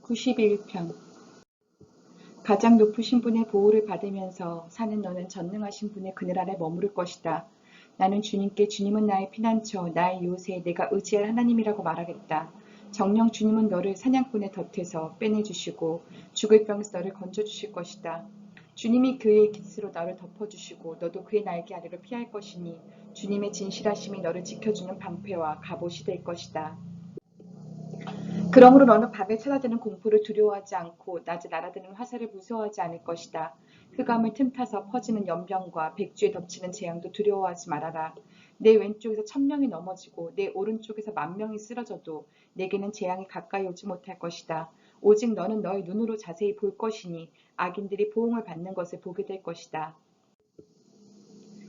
91편 가장 높으신 분의 보호를 받으면서 사는 너는 전능하신 분의 그늘 아래 머무를 것이다. 나는 주님께 주님은 나의 피난처, 나의 요새, 내가 의지할 하나님이라고 말하겠다. 정녕 주님은 너를 사냥꾼의 덫에서 빼내주시고 죽을 병에서 너를 건져주실 것이다. 주님이 그의 깃으로 너를 덮어주시고 너도 그의 날개 아래로 피할 것이니 주님의 진실하심이 너를 지켜주는 방패와 갑옷이 될 것이다. 그러므로 너는 밤에 찾아드는 공포를 두려워하지 않고 낮에 날아드는 화살을 무서워하지 않을 것이다. 흑암을 틈타서 퍼지는 연병과 백주에 덮치는 재앙도 두려워하지 말아라. 내 왼쪽에서 1000명이 넘어지고 내 오른쪽에서 10,000명이 쓰러져도 내게는 재앙이 가까이 오지 못할 것이다. 오직 너는 너의 눈으로 자세히 볼 것이니 악인들이 보응을 받는 것을 보게 될 것이다.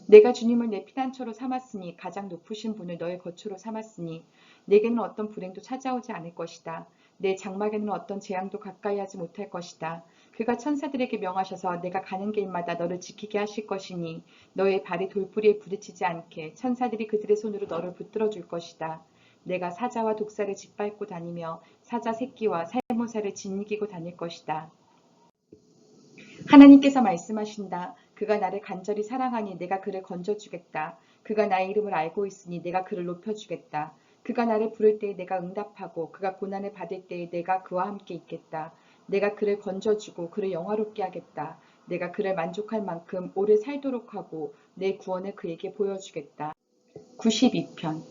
내가 주님을 내 피난처로 삼았으니 가장 높으신 분을 너의 거처로 삼았으니 내게는 어떤 불행도 찾아오지 않을 것이다. 내 장막에는 어떤 재앙도 가까이 하지 못할 것이다. 그가 천사들에게 명하셔서 내가 가는 길마다 너를 지키게 하실 것이니 너의 발이 돌부리에 부딪히지 않게 천사들이 그들의 손으로 너를 붙들어 줄 것이다. 내가 사자와 독사를 짓밟고 다니며 사자 새끼와 살모사를 짓이기고 다닐 것이다. 하나님께서 말씀하신다. 그가 나를 간절히 사랑하니 내가 그를 건져주겠다. 그가 나의 이름을 알고 있으니 내가 그를 높여주겠다. 그가 나를 부를 때에 내가 응답하고 그가 고난을 받을 때에 내가 그와 함께 있겠다. 내가 그를 건져주고 그를 영화롭게 하겠다. 내가 그를 만족할 만큼 오래 살도록 하고 내 구원을 그에게 보여주겠다. 92편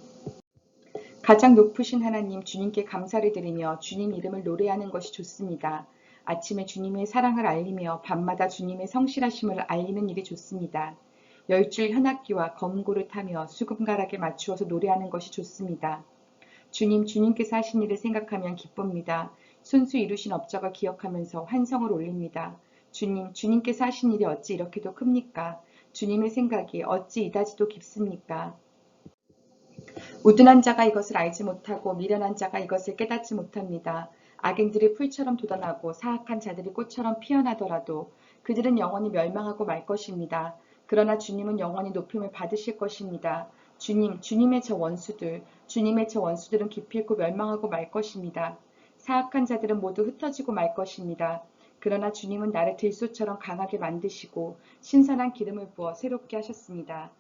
가장 높으신 하나님 주님께 감사를 드리며 주님 이름을 노래하는 것이 좋습니다. 아침에 주님의 사랑을 알리며 밤마다 주님의 성실하심을 알리는 일이 좋습니다. 10줄 현악기와 검고를 타며 수금가락에 맞추어서 노래하는 것이 좋습니다. 주님께서 하신 일을 생각하면 기쁩니다. 손수 이루신 업적을 기억하면서 환성을 올립니다. 주님께서 하신 일이 어찌 이렇게도 큽니까? 주님의 생각이 어찌 이다지도 깊습니까? 우둔한 자가 이것을 알지 못하고 미련한 자가 이것을 깨닫지 못합니다. 악인들이 풀처럼 돋아나고 사악한 자들이 꽃처럼 피어나더라도 그들은 영원히 멸망하고 말 것입니다. 그러나 주님은 영원히 높임을 받으실 것입니다. 주님의 저 원수들은 기필코 멸망하고 말 것입니다. 사악한 자들은 모두 흩어지고 말 것입니다. 그러나 주님은 나를 들소처럼 강하게 만드시고 신선한 기름을 부어 새롭게 하셨습니다.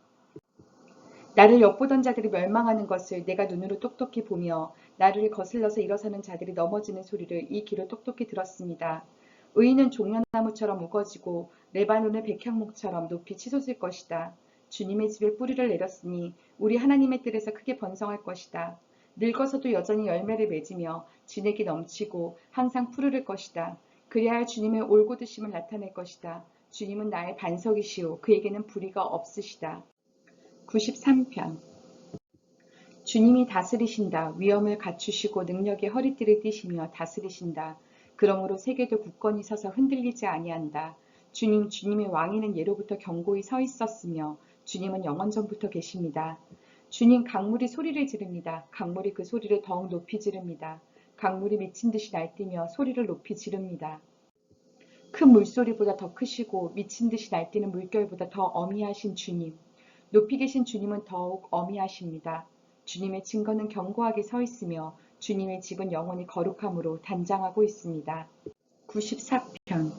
나를 엿보던 자들이 멸망하는 것을 내가 눈으로 똑똑히 보며 나를 거슬러서 일어서는 자들이 넘어지는 소리를 이 귀로 똑똑히 들었습니다. 의인은 종려나무처럼 우거지고 레바논의 백향목처럼 높이 치솟을 것이다. 주님의 집에 뿌리를 내렸으니 우리 하나님의 뜰에서 크게 번성할 것이다. 늙어서도 여전히 열매를 맺으며 진액이 넘치고 항상 푸르를 것이다. 그리하여 주님의 올곧으심을 나타낼 것이다. 주님은 나의 반석이시오. 그에게는 불의가 없으시다. 93편 주님이 다스리신다. 위엄을 갖추시고 능력의 허리띠를 띠시며 다스리신다. 그러므로 세계도 굳건히 서서 흔들리지 아니한다. 주님의 왕위는 예로부터 견고히 서 있었으며 주님은 영원전부터 계십니다. 주님 강물이 소리를 지릅니다. 강물이 그 소리를 더욱 높이 지릅니다. 강물이 미친 듯이 날뛰며 소리를 높이 지릅니다. 큰 물소리보다 더 크시고 미친 듯이 날뛰는 물결보다 더 어미하신 주님. 높이 계신 주님은 더욱 어미하십니다. 주님의 증거는 견고하게 서 있으며 주님의 집은 영원히 거룩함으로 단장하고 있습니다. 94편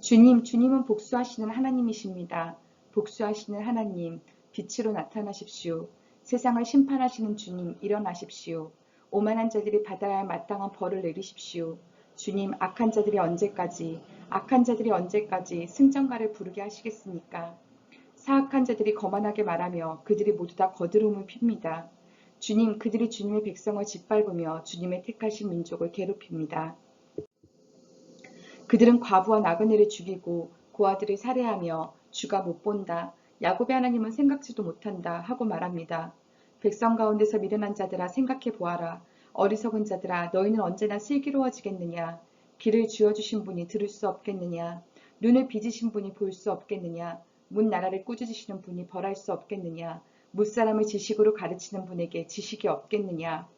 주님은 복수하시는 하나님이십니다. 복수하시는 하나님, 빛으로 나타나십시오. 세상을 심판하시는 주님, 일어나십시오. 오만한 자들이 받아야 할 마땅한 벌을 내리십시오. 주님, 악한 자들이 언제까지 승전가를 부르게 하시겠습니까? 사악한 자들이 거만하게 말하며 그들이 모두 다 거드름을 핍니다. 그들이 주님의 백성을 짓밟으며 주님의 택하신 민족을 괴롭힙니다. 그들은 과부와 나그네를 죽이고 고아들을 살해하며 주가 못 본다. 야곱의 하나님은 생각지도 못한다 하고 말합니다. 백성 가운데서 미련한 자들아 생각해 보아라. 어리석은 자들아 너희는 언제나 슬기로워지겠느냐. 귀를 쥐어주신 분이 들을 수 없겠느냐. 눈을 빚으신 분이 볼 수 없겠느냐. 문 나라를 꾸짖으시는 분이 벌할 수 없겠느냐. 무사람을 지식으로 가르치는 분에게 지식이 없겠느냐.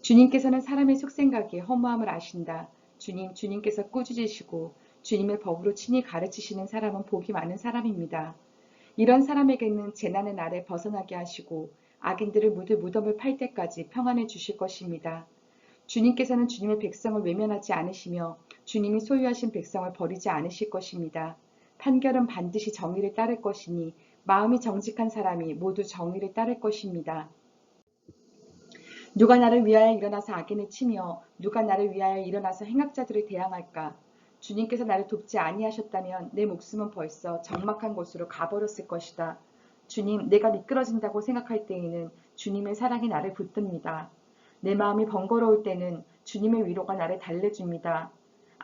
주님께서는 사람의 속생각에 허무함을 아신다. 주님께서 꾸짖으시고 주님의 법으로 친히 가르치시는 사람은 복이 많은 사람입니다. 이런 사람에게는 재난의 날에 벗어나게 하시고 악인들을 묻을 무덤을 팔 때까지 평안을 주실 것입니다. 주님께서는 주님의 백성을 외면하지 않으시며 주님이 소유하신 백성을 버리지 않으실 것입니다. 판결은 반드시 정의를 따를 것이니 마음이 정직한 사람이 모두 정의를 따를 것입니다. 누가 나를 위하여 일어나서 악인을 치며 누가 나를 위하여 일어나서 행악자들을 대항할까? 주님께서 나를 돕지 아니하셨다면 내 목숨은 벌써 적막한 곳으로 가버렸을 것이다. 주님, 내가 미끄러진다고 생각할 때에는 주님의 사랑이 나를 붙듭니다. 내 마음이 번거로울 때는 주님의 위로가 나를 달래줍니다.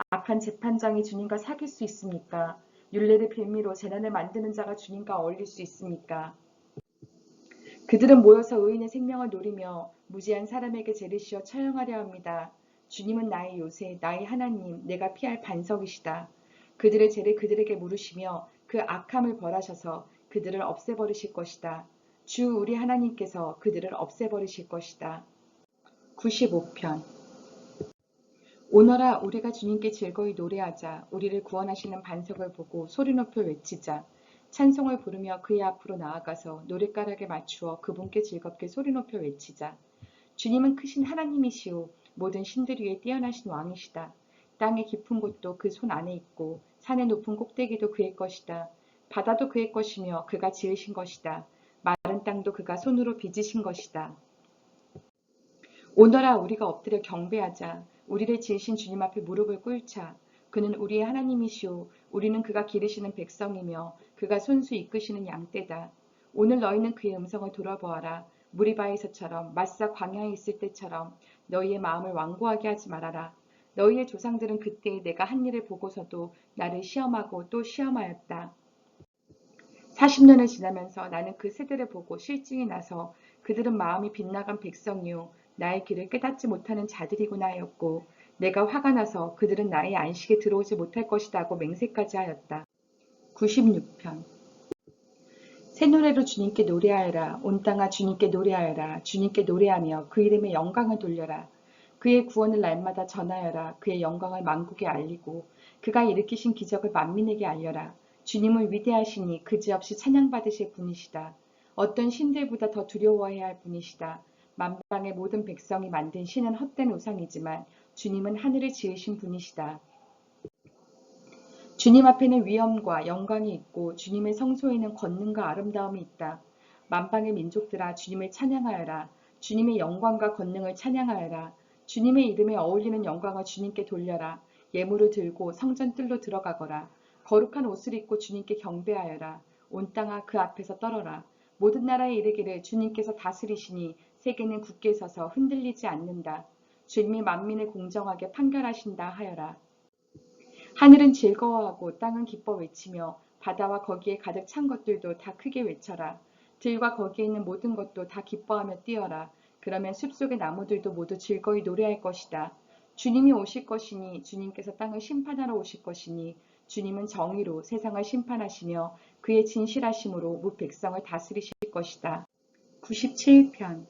악한 재판장이 주님과 사귈 수 있습니까? 율례를 빌미로 재난을 만드는 자가 주님과 어울릴 수 있습니까? 그들은 모여서 의인의 생명을 노리며 무지한 사람에게 죄를 씌워 처형하려 합니다. 주님은 나의 요새, 나의 하나님, 내가 피할 반석이시다. 그들의 죄를 그들에게 물으시며 그 악함을 벌하셔서 그들을 없애버리실 것이다. 주 우리 하나님께서 그들을 없애버리실 것이다. 95편. 오너라 우리가 주님께 즐거이 노래하자. 우리를 구원하시는 반석을 보고 소리 높여 외치자. 찬송을 부르며 그의 앞으로 나아가서 노랫가락에 맞추어 그분께 즐겁게 소리 높여 외치자. 주님은 크신 하나님이시오. 모든 신들 위에 뛰어나신 왕이시다. 땅의 깊은 곳도 그 손 안에 있고 산의 높은 꼭대기도 그의 것이다. 바다도 그의 것이며 그가 지으신 것이다. 마른 땅도 그가 손으로 빚으신 것이다. 오너라 우리가 엎드려 경배하자. 우리를 지으신 주님 앞에 무릎을 꿇자. 그는 우리의 하나님이시오. 우리는 그가 기르시는 백성이며 그가 손수 이끄시는 양떼다. 오늘 너희는 그의 음성을 들어보아라. 무리바에서처럼 마사 광야에 있을 때처럼 너희의 마음을 완고하게 하지 말아라. 너희의 조상들은 그때에 내가 한 일을 보고서도 나를 시험하고 또 시험하였다. 40년을 지나면서 나는 그 세대를 보고 실증이 나서 그들은 마음이 빗나간 백성이요 나의 길을 깨닫지 못하는 자들이구나 하였고 내가 화가 나서 그들은 나의 안식에 들어오지 못할 것이다 하고 맹세까지 하였다. 96편. 새 노래로 주님께 노래하여라. 온 땅아 주님께 노래하여라. 주님께 노래하며 그 이름의 영광을 돌려라. 그의 구원을 날마다 전하여라. 그의 영광을 만국에 알리고 그가 일으키신 기적을 만민에게 알려라. 주님은 위대하시니 그지없이 찬양받으실 분이시다. 어떤 신들보다 더 두려워해야 할 분이시다. 만방의 모든 백성이 만든 신은 헛된 우상이지만 주님은 하늘을 지으신 분이시다. 주님 앞에는 위엄과 영광이 있고 주님의 성소에는 권능과 아름다움이 있다. 만방의 민족들아 주님을 찬양하여라. 주님의 영광과 권능을 찬양하여라. 주님의 이름에 어울리는 영광을 주님께 돌려라. 예물을 들고 성전 뜰로 들어가거라. 거룩한 옷을 입고 주님께 경배하여라. 온 땅아 그 앞에서 떨어라. 모든 나라에 이르기를 주님께서 다스리시니 세계는 굳게 서서 흔들리지 않는다. 주님이 만민을 공정하게 판결하신다 하여라. 하늘은 즐거워하고 땅은 기뻐 외치며 바다와 거기에 가득 찬 것들도 다 크게 외쳐라. 들과 거기에 있는 모든 것도 다 기뻐하며 뛰어라. 그러면 숲속의 나무들도 모두 즐거이 노래할 것이다. 주님이 오실 것이니 주님께서 땅을 심판하러 오실 것이니 주님은 정의로 세상을 심판하시며 그의 진실하심으로 무 백성을 다스리실 것이다. 97편.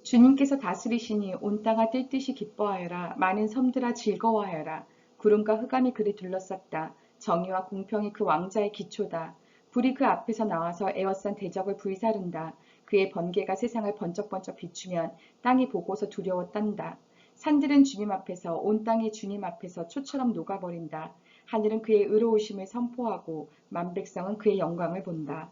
주님께서 다스리시니 온 땅아 뛸 듯이 기뻐하여라. 많은 섬들아 즐거워하여라. 구름과 흑암이 그를 둘러쌌다. 정의와 공평이 그 왕자의 기초다. 불이 그 앞에서 나와서 에워싼 대적을 불사른다. 그의 번개가 세상을 번쩍번쩍 비추면 땅이 보고서 두려워 딴다. 산들은 주님 앞에서 온 땅이 주님 앞에서 초처럼 녹아버린다. 하늘은 그의 의로우심을 선포하고 만백성은 그의 영광을 본다.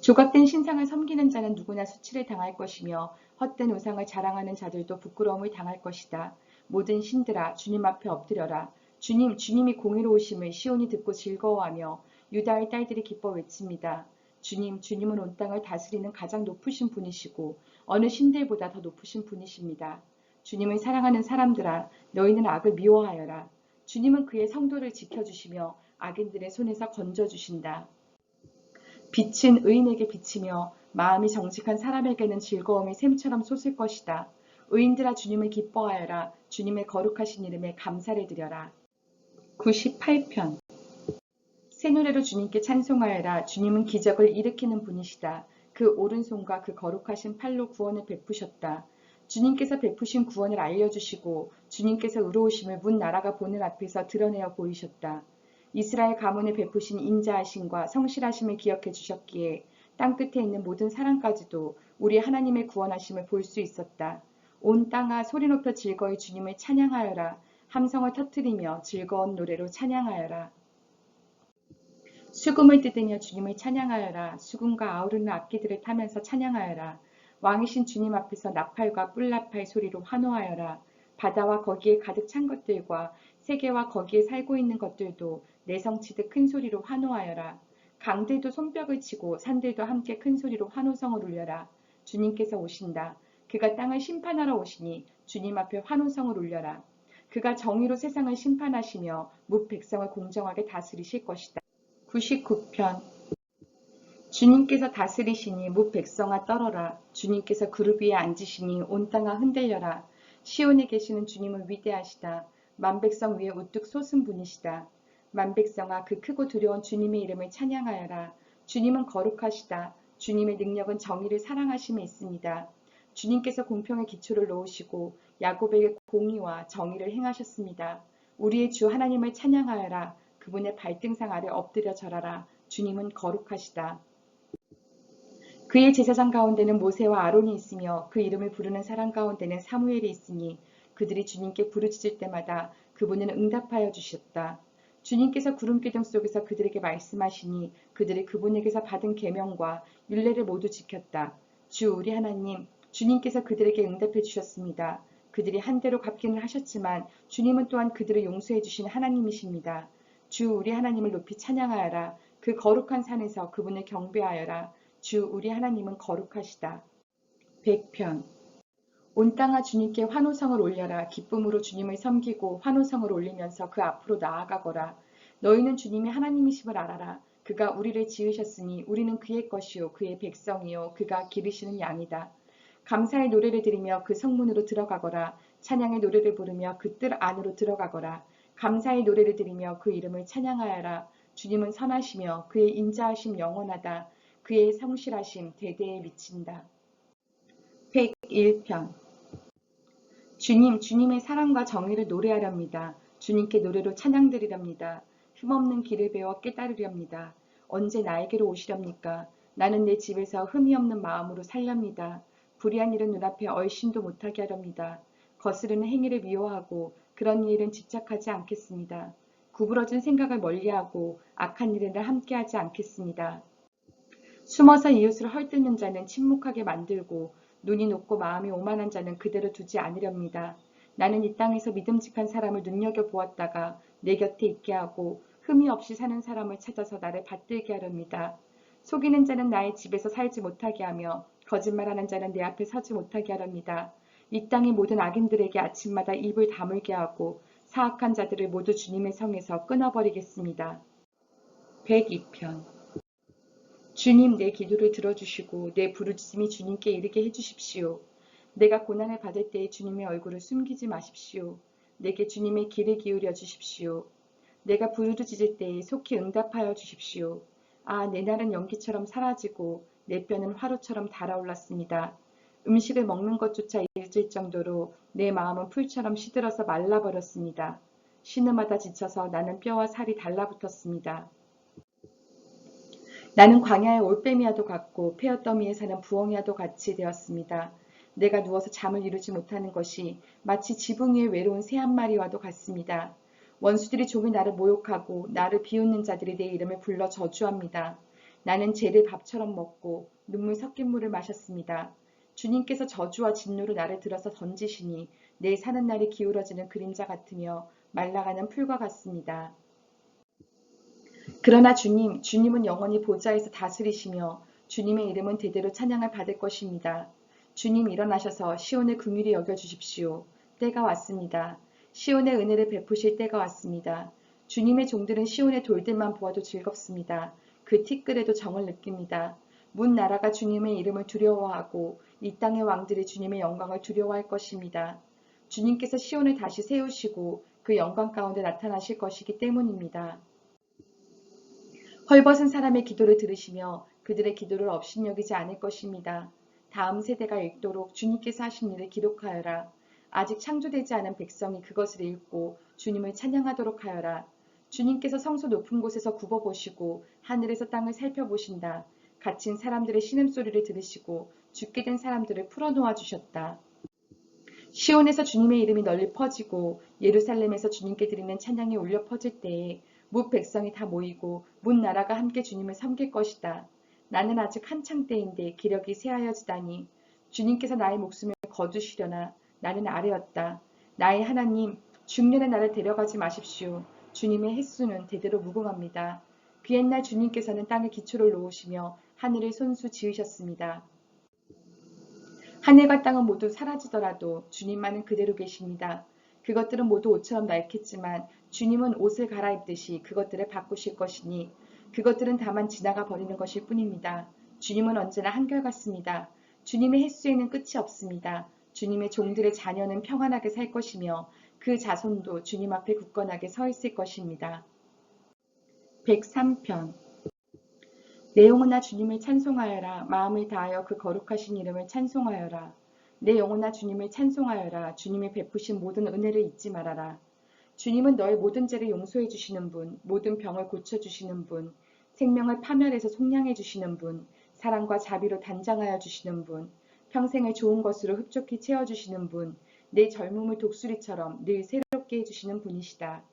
조각된 신상을 섬기는 자는 누구나 수치를 당할 것이며 헛된 우상을 자랑하는 자들도 부끄러움을 당할 것이다. 모든 신들아 주님 앞에 엎드려라. 주님이 공의로우심을 시온이 듣고 즐거워하며 유다의 딸들이 기뻐 외칩니다. 주님은 온 땅을 다스리는 가장 높으신 분이시고 어느 신들보다 더 높으신 분이십니다. 주님을 사랑하는 사람들아 너희는 악을 미워하여라. 주님은 그의 성도를 지켜주시며 악인들의 손에서 건져주신다. 빛은 의인에게 비치며 마음이 정직한 사람에게는 즐거움이 샘처럼 솟을 것이다. 의인들아 주님을 기뻐하여라. 주님의 거룩하신 이름에 감사를 드려라. 98편. 새 노래로 주님께 찬송하여라. 주님은 기적을 일으키는 분이시다. 그 오른손과 그 거룩하신 팔로 구원을 베푸셨다. 주님께서 베푸신 구원을 알려주시고 주님께서 의로우심을 문 나라가 보는 앞에서 드러내어 보이셨다. 이스라엘 가문에 베푸신 인자하심과 성실하심을 기억해 주셨기에 땅끝에 있는 모든 사람까지도 우리 하나님의 구원하심을 볼 수 있었다. 온 땅아 소리 높여 즐거이 주님을 찬양하여라. 함성을 터뜨리며 즐거운 노래로 찬양하여라. 수금을 뜯으며 주님을 찬양하여라. 수금과 아우르는 악기들을 타면서 찬양하여라. 왕이신 주님 앞에서 나팔과 뿔나팔 소리로 환호하여라. 바다와 거기에 가득 찬 것들과 세계와 거기에 살고 있는 것들도 내성치듯 큰 소리로 환호하여라. 강들도 손뼉을 치고 산들도 함께 큰 소리로 환호성을 울려라. 주님께서 오신다. 그가 땅을 심판하러 오시니 주님 앞에 환호성을 울려라. 그가 정의로 세상을 심판하시며 뭇 백성을 공정하게 다스리실 것이다. 99편. 주님께서 다스리시니 뭇 백성아 떨어라. 주님께서 그룹 위에 앉으시니 온 땅아 흔들려라. 시온에 계시는 주님은 위대하시다. 만백성 위에 우뚝 솟은 분이시다. 만백성아 그 크고 두려운 주님의 이름을 찬양하여라. 주님은 거룩하시다. 주님의 능력은 정의를 사랑하심에 있습니다. 주님께서 공평의 기초를 놓으시고 야곱에게 공의와 정의를 행하셨습니다. 우리의 주 하나님을 찬양하여라. 그분의 발등상 아래 엎드려 절하라. 주님은 거룩하시다. 그의 제사장 가운데는 모세와 아론이 있으며 그 이름을 부르는 사람 가운데는 사무엘이 있으니 그들이 주님께 부르짖을 때마다 그분은 응답하여 주셨다. 주님께서 구름 기둥 속에서 그들에게 말씀하시니 그들이 그분에게서 받은 계명과 율례를 모두 지켰다. 주 우리 하나님, 주님께서 그들에게 응답해 주셨습니다. 그들이 한대로 갚기는 하셨지만 주님은 또한 그들을 용서해 주신 하나님이십니다. 주 우리 하나님을 높이 찬양하여라. 그 거룩한 산에서 그분을 경배하여라. 주 우리 하나님은 거룩하시다. 100편. 온 땅아 주님께 환호성을 올려라. 기쁨으로 주님을 섬기고 환호성을 올리면서 그 앞으로 나아가거라. 너희는 주님이 하나님이심을 알아라. 그가 우리를 지으셨으니 우리는 그의 것이요 그의 백성이요 그가 기르시는 양이다. 감사의 노래를 드리며 그 성문으로 들어가거라. 찬양의 노래를 부르며 그 뜰 안으로 들어가거라. 감사의 노래를 드리며 그 이름을 찬양하여라. 주님은 선하시며 그의 인자하심 영원하다. 그의 성실하심 대대에 미친다. 101편. 주님, 주님의 사랑과 정의를 노래하렵니다. 주님께 노래로 찬양드리렵니다. 흠없는 길을 배워 깨달으렵니다. 언제 나에게로 오시렵니까? 나는 내 집에서 흠이 없는 마음으로 살렵니다. 불의한 일은 눈앞에 얼씬도 못하게 하렵니다. 거스르는 행위를 미워하고 그런 일은 집착하지 않겠습니다. 구부러진 생각을 멀리하고 악한 일에는 함께하지 않겠습니다. 숨어서 이웃을 헐뜯는 자는 침묵하게 만들고 눈이 높고 마음이 오만한 자는 그대로 두지 않으렵니다. 나는 이 땅에서 믿음직한 사람을 눈여겨보았다가 내 곁에 있게 하고 흠이 없이 사는 사람을 찾아서 나를 받들게 하렵니다. 속이는 자는 나의 집에서 살지 못하게 하며 거짓말하는 자는 내 앞에 서지 못하게 하렵니다. 이 땅의 모든 악인들에게 아침마다 입을 다물게 하고 사악한 자들을 모두 주님의 성에서 끊어버리겠습니다. 102편. 주님 내 기도를 들어주시고 내 부르짖음이 주님께 이르게 해주십시오. 내가 고난을 받을 때에 주님의 얼굴을 숨기지 마십시오. 내게 주님의 귀를 기울여 주십시오. 내가 부르짖을 때에 속히 응답하여 주십시오. 아, 내 날은 연기처럼 사라지고 내 뼈는 화로처럼 달아올랐습니다. 음식을 먹는 것조차 잊을 정도로 내 마음은 풀처럼 시들어서 말라버렸습니다. 신음하다 지쳐서 나는 뼈와 살이 달라붙었습니다. 나는 광야의 올빼미와도 같고 폐허더미에 사는 부엉이와도 같이 되었습니다. 내가 누워서 잠을 이루지 못하는 것이 마치 지붕 위의 외로운 새 한 마리와도 같습니다. 원수들이 종일 나를 모욕하고 나를 비웃는 자들이 내 이름을 불러 저주합니다. 나는 죄를 밥처럼 먹고 눈물 섞인 물을 마셨습니다. 주님께서 저주와 진노로 나를 들어서 던지시니 내 사는 날이 기울어지는 그림자 같으며 말라가는 풀과 같습니다. 그러나 주님은 영원히 보좌에서 다스리시며 주님의 이름은 대대로 찬양을 받을 것입니다. 주님 일어나셔서 시온을 긍휼히 여겨주십시오. 때가 왔습니다. 시온의 은혜를 베푸실 때가 왔습니다. 주님의 종들은 시온의 돌들만 보아도 즐겁습니다. 그 티끌에도 정을 느낍니다. 문 나라가 주님의 이름을 두려워하고 이 땅의 왕들이 주님의 영광을 두려워할 것입니다. 주님께서 시온을 다시 세우시고 그 영광 가운데 나타나실 것이기 때문입니다. 헐벗은 사람의 기도를 들으시며 그들의 기도를 업신여기지 않을 것입니다. 다음 세대가 읽도록 주님께서 하신 일을 기록하여라. 아직 창조되지 않은 백성이 그것을 읽고 주님을 찬양하도록 하여라. 주님께서 성소 높은 곳에서 굽어보시고 하늘에서 땅을 살펴보신다. 갇힌 사람들의 신음소리를 들으시고 죽게 된 사람들을 풀어놓아 주셨다. 시온에서 주님의 이름이 널리 퍼지고 예루살렘에서 주님께 드리는 찬양이 울려 퍼질 때에 뭇 백성이 다 모이고 뭇 나라가 함께 주님을 섬길 것이다. 나는 아직 한창 때인데 기력이 쇠하여지다니 주님께서 나의 목숨을 거두시려나 나는 아뢰었다. 나의 하나님 중년의 나를 데려가지 마십시오. 주님의 횟수는 대대로 무궁합니다. 그 옛날 주님께서는 땅에 기초를 놓으시며 하늘을 손수 지으셨습니다. 하늘과 땅은 모두 사라지더라도 주님만은 그대로 계십니다. 그것들은 모두 옷처럼 낡겠지만 주님은 옷을 갈아입듯이 그것들을 바꾸실 것이니 그것들은 다만 지나가 버리는 것일 뿐입니다. 주님은 언제나 한결같습니다. 주님의 횟수에는 끝이 없습니다. 주님의 종들의 자녀는 평안하게 살 것이며 그 자손도 주님 앞에 굳건하게 서 있을 것입니다. 103편 내 영혼아 주님을 찬송하여라. 마음을 다하여 그 거룩하신 이름을 찬송하여라. 내 영혼아 주님을 찬송하여라. 주님이 베푸신 모든 은혜를 잊지 말아라. 주님은 너의 모든 죄를 용서해 주시는 분, 모든 병을 고쳐 주시는 분, 생명을 파멸해서 속량해 주시는 분, 사랑과 자비로 단장하여 주시는 분, 평생을 좋은 것으로 흡족히 채워 주시는 분, 내 젊음을 독수리처럼 늘 새롭게 해 주시는 분이시다.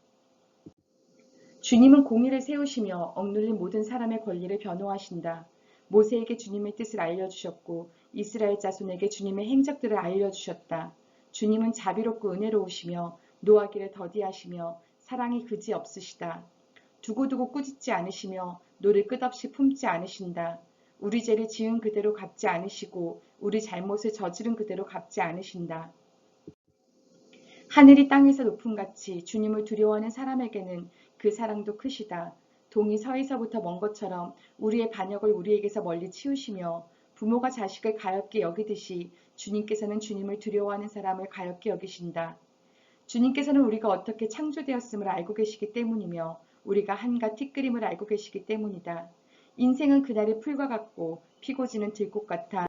주님은 공의를 세우시며 억눌린 모든 사람의 권리를 변호하신다. 모세에게 주님의 뜻을 알려주셨고 이스라엘 자손에게 주님의 행적들을 알려주셨다. 주님은 자비롭고 은혜로우시며 노하기를 더디하시며 사랑이 그지 없으시다. 두고두고 꾸짖지 않으시며 노를 끝없이 품지 않으신다. 우리 죄를 지은 그대로 갚지 않으시고 우리 잘못을 저지른 그대로 갚지 않으신다. 하늘이 땅에서 높음같이 주님을 두려워하는 사람에게는 그 사랑도 크시다. 동이 서에서부터 먼 것처럼 우리의 반역을 우리에게서 멀리 치우시며 부모가 자식을 가엾게 여기듯이 주님께서는 주님을 두려워하는 사람을 가엾게 여기신다. 주님께서는 우리가 어떻게 창조되었음을 알고 계시기 때문이며 우리가 한갓 티끌임을 알고 계시기 때문이다. 인생은 그날의 풀과 같고 피고 지는 들꽃 같아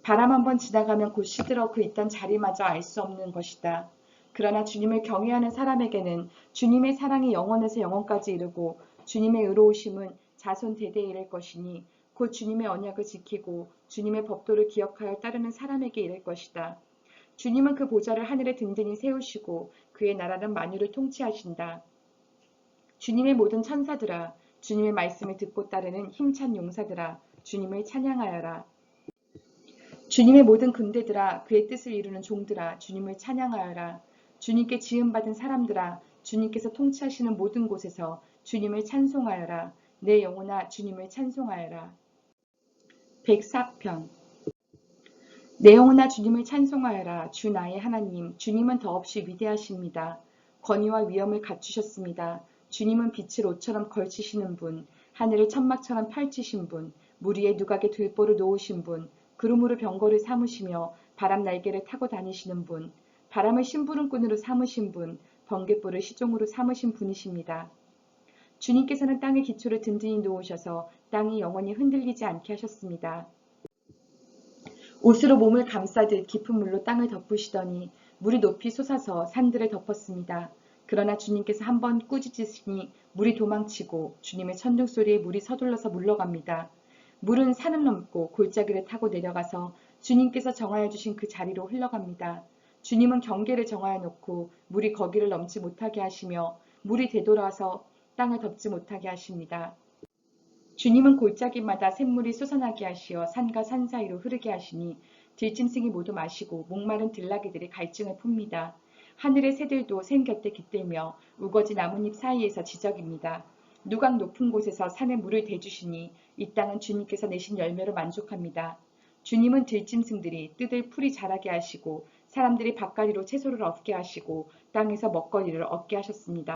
바람 한번 지나가면 곧 시들어 그 있던 자리마저 알 수 없는 것이다. 그러나 주님을 경외하는 사람에게는 주님의 사랑이 영원에서 영원까지 이르고 주님의 의로우심은 자손 대대에 이를 것이니 곧 주님의 언약을 지키고 주님의 법도를 기억하여 따르는 사람에게 이를 것이다. 주님은 그 보좌를 하늘에 든든히 세우시고 그의 나라는 만유를 통치하신다. 주님의 모든 천사들아 주님의 말씀을 듣고 따르는 힘찬 용사들아 주님을 찬양하여라. 주님의 모든 군대들아 그의 뜻을 이루는 종들아 주님을 찬양하여라. 주님께 지음받은 사람들아 주님께서 통치하시는 모든 곳에서 주님을 찬송하여라. 내 영혼아 주님을 찬송하여라. 104편 내 영혼아 주님을 찬송하여라. 주 나의 하나님 주님은 더없이 위대하십니다. 권위와 위엄을 갖추셨습니다. 주님은 빛을 옷처럼 걸치시는 분, 하늘을 천막처럼 펼치신 분, 물 위에 누각의 들보를 놓으신 분, 구름으로 병거를 삼으시며 바람 날개를 타고 다니시는 분, 바람을 심부름꾼으로 삼으신 분, 번갯불을 시종으로 삼으신 분이십니다. 주님께서는 땅의 기초를 든든히 놓으셔서 땅이 영원히 흔들리지 않게 하셨습니다. 옷으로 몸을 감싸듯 깊은 물로 땅을 덮으시더니 물이 높이 솟아서 산들을 덮었습니다. 그러나 주님께서 한번 꾸짖으시니 물이 도망치고 주님의 천둥소리에 물이 서둘러서 물러갑니다. 물은 산을 넘고 골짜기를 타고 내려가서 주님께서 정하여 주신 그 자리로 흘러갑니다. 주님은 경계를 정하여 놓고 물이 거기를 넘지 못하게 하시며 물이 되돌아서 땅을 덮지 못하게 하십니다. 주님은 골짜기마다 샘물이 솟아나게 하시어 산과 산 사이로 흐르게 하시니 들짐승이 모두 마시고 목마른 들나귀들이 갈증을 풉니다. 하늘의 새들도 샘 곁에 깃들며 우거지 나뭇잎 사이에서 지저깁니다. 누각 높은 곳에서 산에 물을 대주시니 이 땅은 주님께서 내신 열매로 만족합니다. 주님은 들짐승들이 뜯을 풀이 자라게 하시고 사람들이 밭가리로 채소를 얻게 하시고 땅에서 먹거리를 얻게 하셨습니다.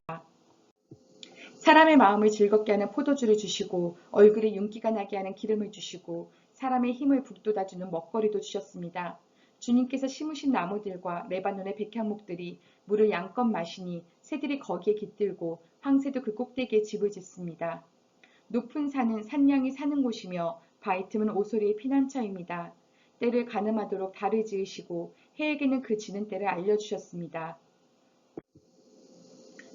사람의 마음을 즐겁게 하는 포도주를 주시고 얼굴에 윤기가 나게 하는 기름을 주시고 사람의 힘을 북돋아주는 먹거리도 주셨습니다. 주님께서 심으신 나무들과 레바논의 백향목들이 물을 양껏 마시니 새들이 거기에 깃들고 황새도 그 꼭대기에 집을 짓습니다. 높은 산은 산양이 사는 곳이며 바위 틈은 오소리의 피난처입니다. 때를 가늠하도록 달을 지으시고 해에게는 그 지는 때를 알려주셨습니다.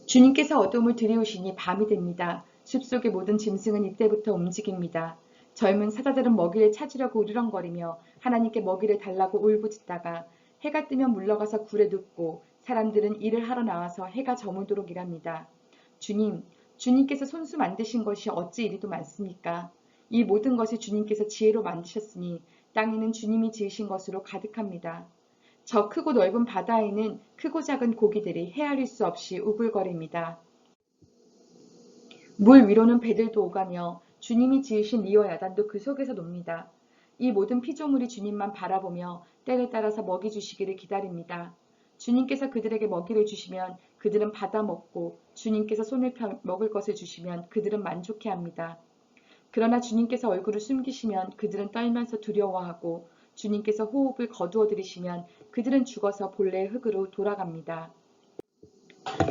주님께서 어둠을 들이우시니 밤이 됩니다. 숲속의 모든 짐승은 이때부터 움직입니다. 젊은 사자들은 먹이를 찾으려고 으르렁거리며 하나님께 먹이를 달라고 울부짖다가 해가 뜨면 물러가서 굴에 눕고 사람들은 일을 하러 나와서 해가 저물도록 일합니다. 주님, 주님께서 손수 만드신 것이 어찌 이리도 많습니까? 이 모든 것을 주님께서 지혜로 만드셨으니 땅에는 주님이 지으신 것으로 가득합니다. 저 크고 넓은 바다에는 크고 작은 고기들이 헤아릴 수 없이 우글거립니다. 물 위로는 배들도 오가며 주님이 지으신 리어 야단도 그 속에서 놉니다. 이 모든 피조물이 주님만 바라보며 때를 따라서 먹이 주시기를 기다립니다. 주님께서 그들에게 먹이를 주시면 그들은 받아 먹고 주님께서 손을 펴 먹을 것을 주시면 그들은 만족해합니다. 그러나 주님께서 얼굴을 숨기시면 그들은 떨면서 두려워하고 주님께서 호흡을 거두어 들이시면 그들은 죽어서 본래의 흙으로 돌아갑니다.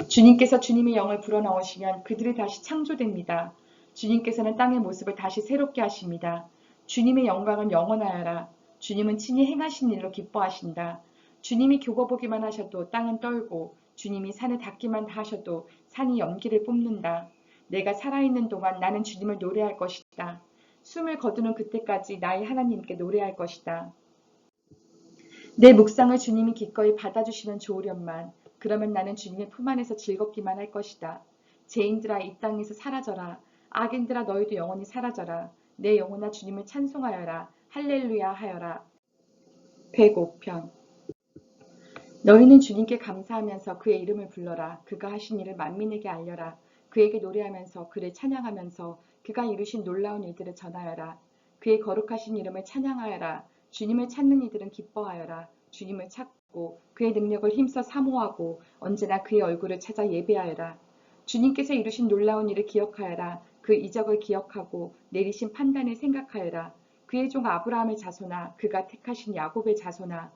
주님께서 주님의 영을 불어넣으시면 그들이 다시 창조됩니다. 주님께서는 땅의 모습을 다시 새롭게 하십니다. 주님의 영광은 영원하여라. 주님은 친히 행하신 일로 기뻐하신다. 주님이 교거보기만 하셔도 땅은 떨고 주님이 산을 닫기만 하셔도 산이 연기를 뿜는다. 내가 살아있는 동안 나는 주님을 노래할 것이다. 숨을 거두는 그때까지 나의 하나님께 노래할 것이다. 내 묵상을 주님이 기꺼이 받아주시면 좋으련만 그러면 나는 주님의 품 안에서 즐겁기만 할 것이다. 죄인들아 이 땅에서 사라져라. 악인들아 너희도 영원히 사라져라. 내 영혼아 주님을 찬송하여라. 할렐루야 하여라. 105편 너희는 주님께 감사하면서 그의 이름을 불러라. 그가 하신 일을 만민에게 알려라. 그에게 노래하면서 그를 찬양하면서 그가 이루신 놀라운 일들을 전하여라. 그의 거룩하신 이름을 찬양하여라. 주님을 찾는 이들은 기뻐하여라. 주님을 찾고 그의 능력을 힘써 사모하고 언제나 그의 얼굴을 찾아 예배하여라. 주님께서 이루신 놀라운 일을 기억하여라. 그 이적을 기억하고 내리신 판단을 생각하여라. 그의 종 아브라함의 자손아 그가 택하신 야곱의 자손아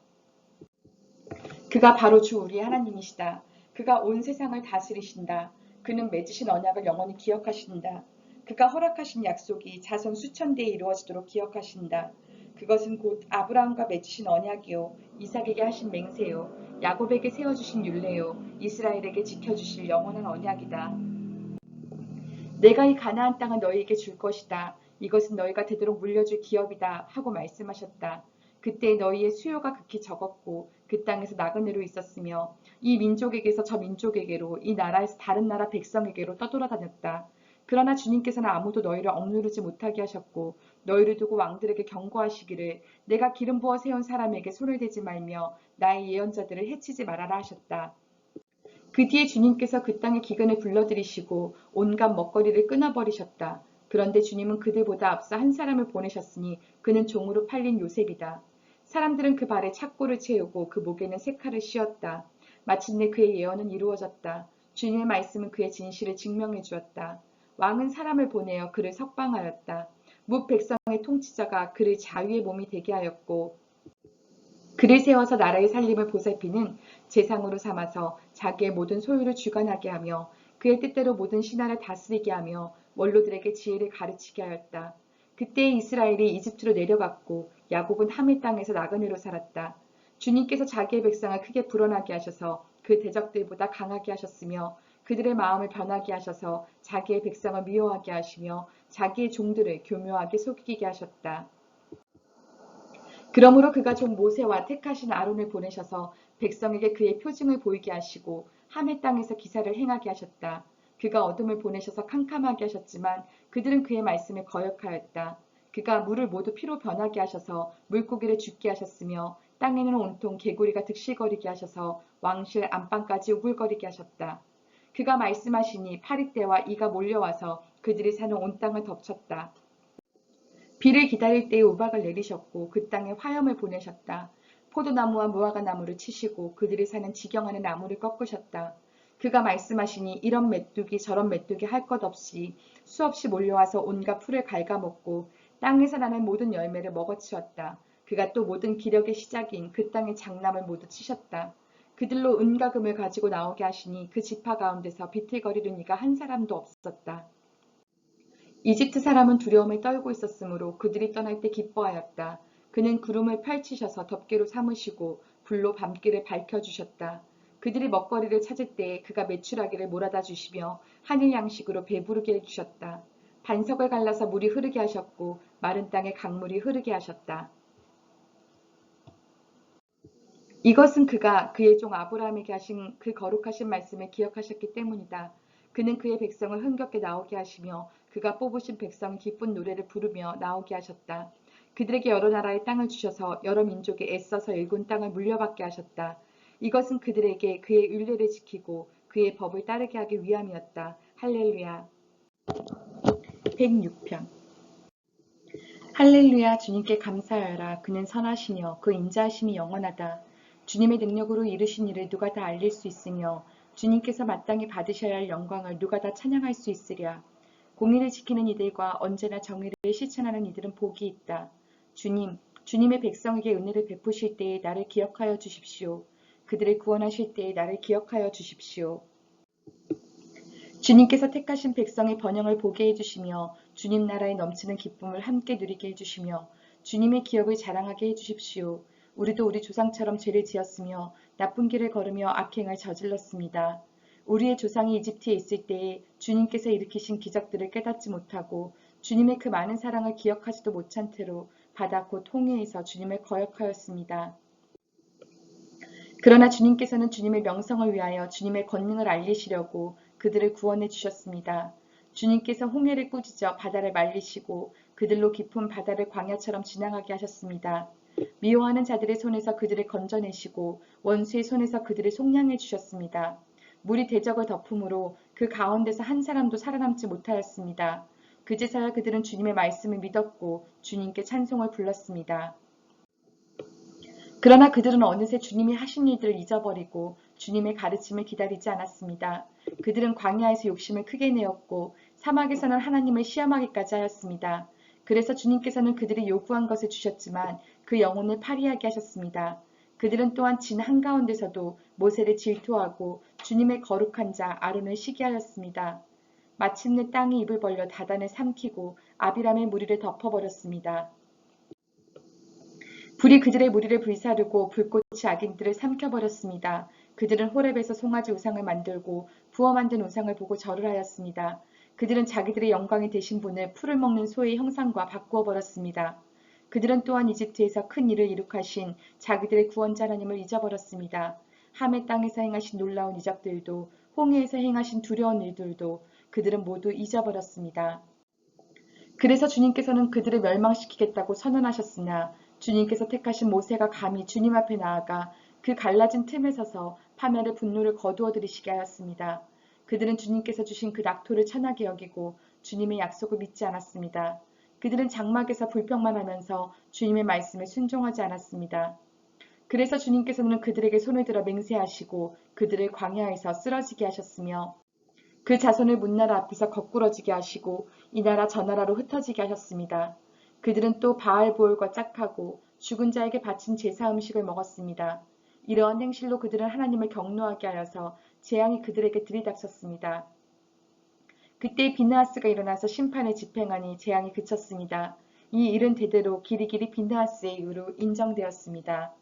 그가 바로 주 우리의 하나님이시다. 그가 온 세상을 다스리신다. 그는 맺으신 언약을 영원히 기억하신다. 그가 허락하신 약속이 자손 수천 대에 이루어지도록 기억하신다. 그것은 곧 아브라함과 맺으신 언약이요 이삭에게 하신 맹세요 야곱에게 세워주신 율례요 이스라엘에게 지켜주실 영원한 언약이다. 내가 이 가나안 땅을 너희에게 줄 것이다. 이것은 너희가 되도록 물려줄 기업이다 하고 말씀하셨다. 그때 너희의 수요가 극히 적었고 그 땅에서 나그네로 있었으며 이 민족에게서 저 민족에게로 이 나라에서 다른 나라 백성에게로 떠돌아다녔다. 그러나 주님께서는 아무도 너희를 억누르지 못하게 하셨고 너희를 두고 왕들에게 경고하시기를 내가 기름 부어 세운 사람에게 손을 대지 말며 나의 예언자들을 해치지 말아라 하셨다. 그 뒤에 주님께서 그 땅의 기근을 불러들이시고 온갖 먹거리를 끊어버리셨다. 그런데 주님은 그들보다 앞서 한 사람을 보내셨으니 그는 종으로 팔린 요셉이다. 사람들은 그 발에 착고를 채우고 그 목에는 색칼을 씌웠다. 마침내 그의 예언은 이루어졌다. 주님의 말씀은 그의 진실을 증명해 주었다. 왕은 사람을 보내어 그를 석방하였다. 뭇 백성의 통치자가 그를 자유의 몸이 되게 하였고 그를 세워서 나라의 살림을 보살피는 재상으로 삼아서 자기의 모든 소유를 주관하게 하며 그의 뜻대로 모든 신하를 다스리게 하며 원로들에게 지혜를 가르치게 하였다. 그때 이스라엘이 이집트로 내려갔고 야곱은 함의 땅에서 나그네로 살았다. 주님께서 자기의 백성을 크게 불어나게 하셔서 그 대적들보다 강하게 하셨으며 그들의 마음을 변하게 하셔서 자기의 백성을 미워하게 하시며 자기의 종들을 교묘하게 속이게 하셨다. 그러므로 그가 종 모세와 택하신 아론을 보내셔서 백성에게 그의 표징을 보이게 하시고 함의 땅에서 기사를 행하게 하셨다. 그가 어둠을 보내셔서 캄캄하게 하셨지만 그들은 그의 말씀을 거역하였다. 그가 물을 모두 피로 변하게 하셔서 물고기를 죽게 하셨으며 땅에는 온통 개구리가 득실거리게 하셔서 왕실 안방까지 우글거리게 하셨다. 그가 말씀하시니 파리떼와 이가 몰려와서 그들이 사는 온 땅을 덮쳤다. 비를 기다릴 때에 우박을 내리셨고 그 땅에 화염을 보내셨다. 포도나무와 무화과나무를 치시고 그들이 사는 지경하는 나무를 꺾으셨다. 그가 말씀하시니 이런 메뚜기 저런 메뚜기 할 것 없이 수없이 몰려와서 온갖 풀을 갉아먹고 땅에서 나는 모든 열매를 먹어치웠다. 그가 또 모든 기력의 시작인 그 땅의 장남을 모두 치셨다. 그들로 은과 금을 가지고 나오게 하시니 그 지파 가운데서 비틀거리는 이가 한 사람도 없었다. 이집트 사람은 두려움에 떨고 있었으므로 그들이 떠날 때 기뻐하였다. 그는 구름을 펼치셔서 덮개로 삼으시고 불로 밤길을 밝혀주셨다. 그들이 먹거리를 찾을 때에 그가 메추라기를 몰아다 주시며 하늘 양식으로 배부르게 해주셨다. 반석을 갈라서 물이 흐르게 하셨고 마른 땅에 강물이 흐르게 하셨다. 이것은 그가 그의 종 아브라함에게 하신 그 거룩하신 말씀을 기억하셨기 때문이다. 그는 그의 백성을 흥겹게 나오게 하시며 그가 뽑으신 백성이 기쁜 노래를 부르며 나오게 하셨다. 그들에게 여러 나라의 땅을 주셔서 여러 민족에 애써서 일군 땅을 물려받게 하셨다. 이것은 그들에게 그의 율례를 지키고 그의 법을 따르게 하기 위함이었다. 할렐루야. 106편. 할렐루야. 주님께 감사하여라. 그는 선하시며 그 인자하심이 영원하다. 주님의 능력으로 이루신 일을 누가 다 알릴 수 있으며 주님께서 마땅히 받으셔야 할 영광을 누가 다 찬양할 수 있으랴. 공의를 지키는 이들과 언제나 정의를 실천하는 이들은 복이 있다. 주님의 백성에게 은혜를 베푸실 때에 나를 기억하여 주십시오. 그들을 구원하실 때에 나를 기억하여 주십시오. 주님께서 택하신 백성의 번영을 보게 해주시며 주님 나라의 넘치는 기쁨을 함께 누리게 해주시며 주님의 기업을 자랑하게 해주십시오. 우리도 우리 조상처럼 죄를 지었으며 나쁜 길을 걸으며 악행을 저질렀습니다. 우리의 조상이 이집트에 있을 때에 주님께서 일으키신 기적들을 깨닫지 못하고 주님의 그 많은 사랑을 기억하지도 못한 채로 바다 곧 홍해에서 주님을 거역하였습니다. 그러나 주님께서는 주님의 명성을 위하여 주님의 권능을 알리시려고 그들을 구원해 주셨습니다. 주님께서 홍해를 꾸짖어 바다를 말리시고 그들로 깊은 바다를 광야처럼 지나가게 하셨습니다. 미워하는 자들의 손에서 그들을 건져내시고 원수의 손에서 그들을 속량해 주셨습니다. 물이 대적을 덮음으로 그 가운데서 한 사람도 살아남지 못하였습니다. 그제서야 그들은 주님의 말씀을 믿었고 주님께 찬송을 불렀습니다. 그러나 그들은 어느새 주님이 하신 일들을 잊어버리고 주님의 가르침을 기다리지 않았습니다. 그들은 광야에서 욕심을 크게 내었고 사막에서는 하나님을 시험하기까지 하였습니다. 그래서 주님께서는 그들이 요구한 것을 주셨지만 그 영혼을 파리하게 하셨습니다. 그들은 또한 진 한가운데서도 모세를 질투하고 주님의 거룩한 자 아론을 시기하였습니다. 마침내 땅이 입을 벌려 다단을 삼키고 아비람의 무리를 덮어버렸습니다. 불이 그들의 무리를 불사르고 불꽃이 악인들을 삼켜버렸습니다. 그들은 호렙에서 송아지 우상을 만들고 부어 만든 우상을 보고 절을 하였습니다. 그들은 자기들의 영광이 되신 분을 풀을 먹는 소의 형상과 바꾸어 버렸습니다. 그들은 또한 이집트에서 큰 일을 이룩하신 자기들의 구원자 하나님을 잊어버렸습니다. 함의 땅에서 행하신 놀라운 이적들도 홍해에서 행하신 두려운 일들도 그들은 모두 잊어버렸습니다. 그래서 주님께서는 그들을 멸망시키겠다고 선언하셨으나 주님께서 택하신 모세가 감히 주님 앞에 나아가 그 갈라진 틈에 서서 파멸의 분노를 거두어 들이시게 하였습니다. 그들은 주님께서 주신 그 낙토를 천하게 여기고 주님의 약속을 믿지 않았습니다. 그들은 장막에서 불평만 하면서 주님의 말씀에 순종하지 않았습니다. 그래서 주님께서는 그들에게 손을 들어 맹세하시고 그들을 광야에서 쓰러지게 하셨으며 그 자손을 문나라 앞에서 거꾸러지게 하시고 이 나라 저 나라로 흩어지게 하셨습니다. 그들은 또 바알보올과 짝하고 죽은 자에게 바친 제사 음식을 먹었습니다. 이러한 행실로 그들은 하나님을 경노하게 하여서 재앙이 그들에게 들이닥쳤습니다. 그때 비느하스가 일어나서 심판을 집행하니 재앙이 그쳤습니다. 이 일은 대대로 길이길이 비느하스의 이유로 인정되었습니다.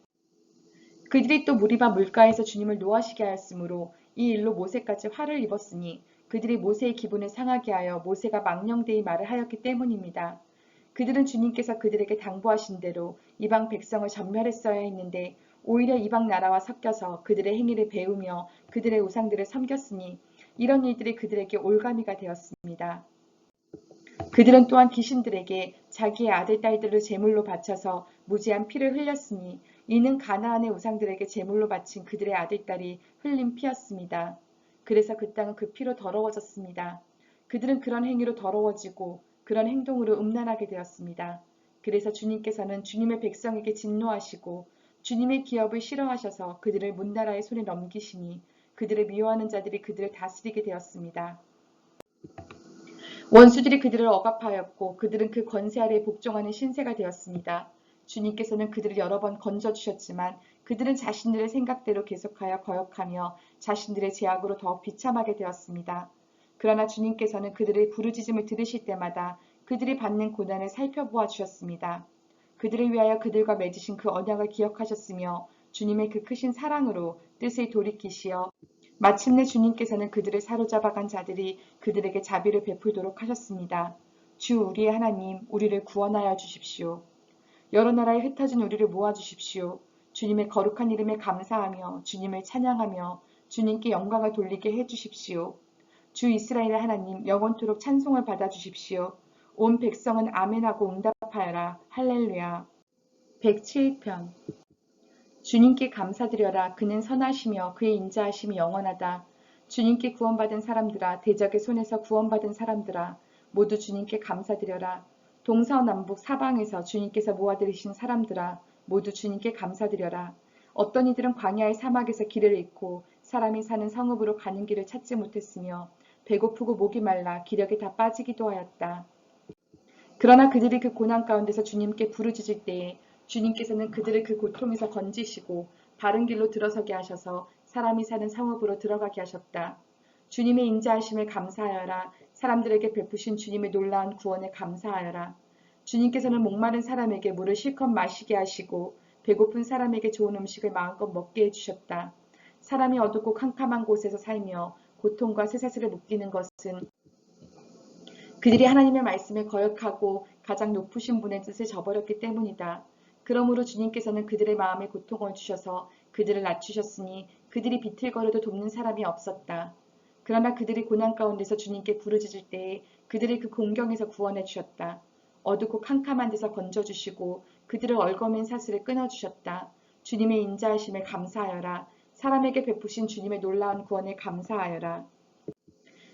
그들이 또 무리바 물가에서 주님을 노하시게 하였으므로 이 일로 모세까지 화를 입었으니 그들이 모세의 기분을 상하게 하여 모세가 망령되이 말을 하였기 때문입니다. 그들은 주님께서 그들에게 당부하신 대로 이방 백성을 전멸했어야 했는데 오히려 이방 나라와 섞여서 그들의 행위를 배우며 그들의 우상들을 섬겼으니 이런 일들이 그들에게 올가미가 되었습니다. 그들은 또한 귀신들에게 자기의 아들 딸들을 제물로 바쳐서 무지한 피를 흘렸으니 이는 가나안의 우상들에게 제물로 바친 그들의 아들 딸이 흘린 피였습니다. 그래서 그 땅은 그 피로 더러워졌습니다. 그들은 그런 행위로 더러워지고 그런 행동으로 음란하게 되었습니다. 그래서 주님께서는 주님의 백성에게 진노하시고 주님의 기업을 싫어하셔서 그들을 문나라의 손에 넘기시니 그들을 미워하는 자들이 그들을 다스리게 되었습니다. 원수들이 그들을 억압하였고 그들은 그 권세 아래 복종하는 신세가 되었습니다. 주님께서는 그들을 여러 번 건져주셨지만 그들은 자신들의 생각대로 계속하여 거역하며 자신들의 죄악으로 더 비참하게 되었습니다. 그러나 주님께서는 그들의 부르짖음을 들으실 때마다 그들이 받는 고난을 살펴보아 주셨습니다. 그들을 위하여 그들과 맺으신 그 언약을 기억하셨으며 주님의 그 크신 사랑으로 뜻을 돌이키시어 마침내 주님께서는 그들을 사로잡아간 자들이 그들에게 자비를 베풀도록 하셨습니다. 주 우리의 하나님, 우리를 구원하여 주십시오. 여러 나라에 흩어진 우리를 모아주십시오. 주님의 거룩한 이름에 감사하며 주님을 찬양하며 주님께 영광을 돌리게 해주십시오. 주 이스라엘의 하나님, 영원토록 찬송을 받아주십시오. 온 백성은 아멘하고 응답하여라. 할렐루야. 107편. 주님께 감사드려라. 그는 선하시며 그의 인자하심이 영원하다. 주님께 구원받은 사람들아, 대적의 손에서 구원받은 사람들아, 모두 주님께 감사드려라. 동서남북 사방에서 주님께서 모아들이신 사람들아, 모두 주님께 감사드려라. 어떤 이들은 광야의 사막에서 길을 잃고 사람이 사는 성읍으로 가는 길을 찾지 못했으며 배고프고 목이 말라 기력이 다 빠지기도 하였다. 그러나 그들이 그 고난 가운데서 주님께 부르짖을 때에 주님께서는 그들을 그 고통에서 건지시고 바른 길로 들어서게 하셔서 사람이 사는 성읍으로 들어가게 하셨다. 주님의 인자하심을 감사하여라. 사람들에게 베푸신 주님의 놀라운 구원에 감사하여라. 주님께서는 목마른 사람에게 물을 실컷 마시게 하시고 배고픈 사람에게 좋은 음식을 마음껏 먹게 해주셨다. 사람이 어둡고 캄캄한 곳에서 살며 고통과 쇠사슬을 묶이는 것은 그들이 하나님의 말씀에 거역하고 가장 높으신 분의 뜻을 저버렸기 때문이다. 그러므로 주님께서는 그들의 마음에 고통을 주셔서 그들을 낮추셨으니 그들이 비틀거려도 돕는 사람이 없었다. 그러나 그들이 고난 가운데서 주님께 부르짖을 때에 그들을 그 공경에서 구원해 주셨다. 어둡고 캄캄한 데서 건져주시고 그들을 얽어맨 사슬을 끊어주셨다. 주님의 인자하심에 감사하여라. 사람에게 베푸신 주님의 놀라운 구원에 감사하여라.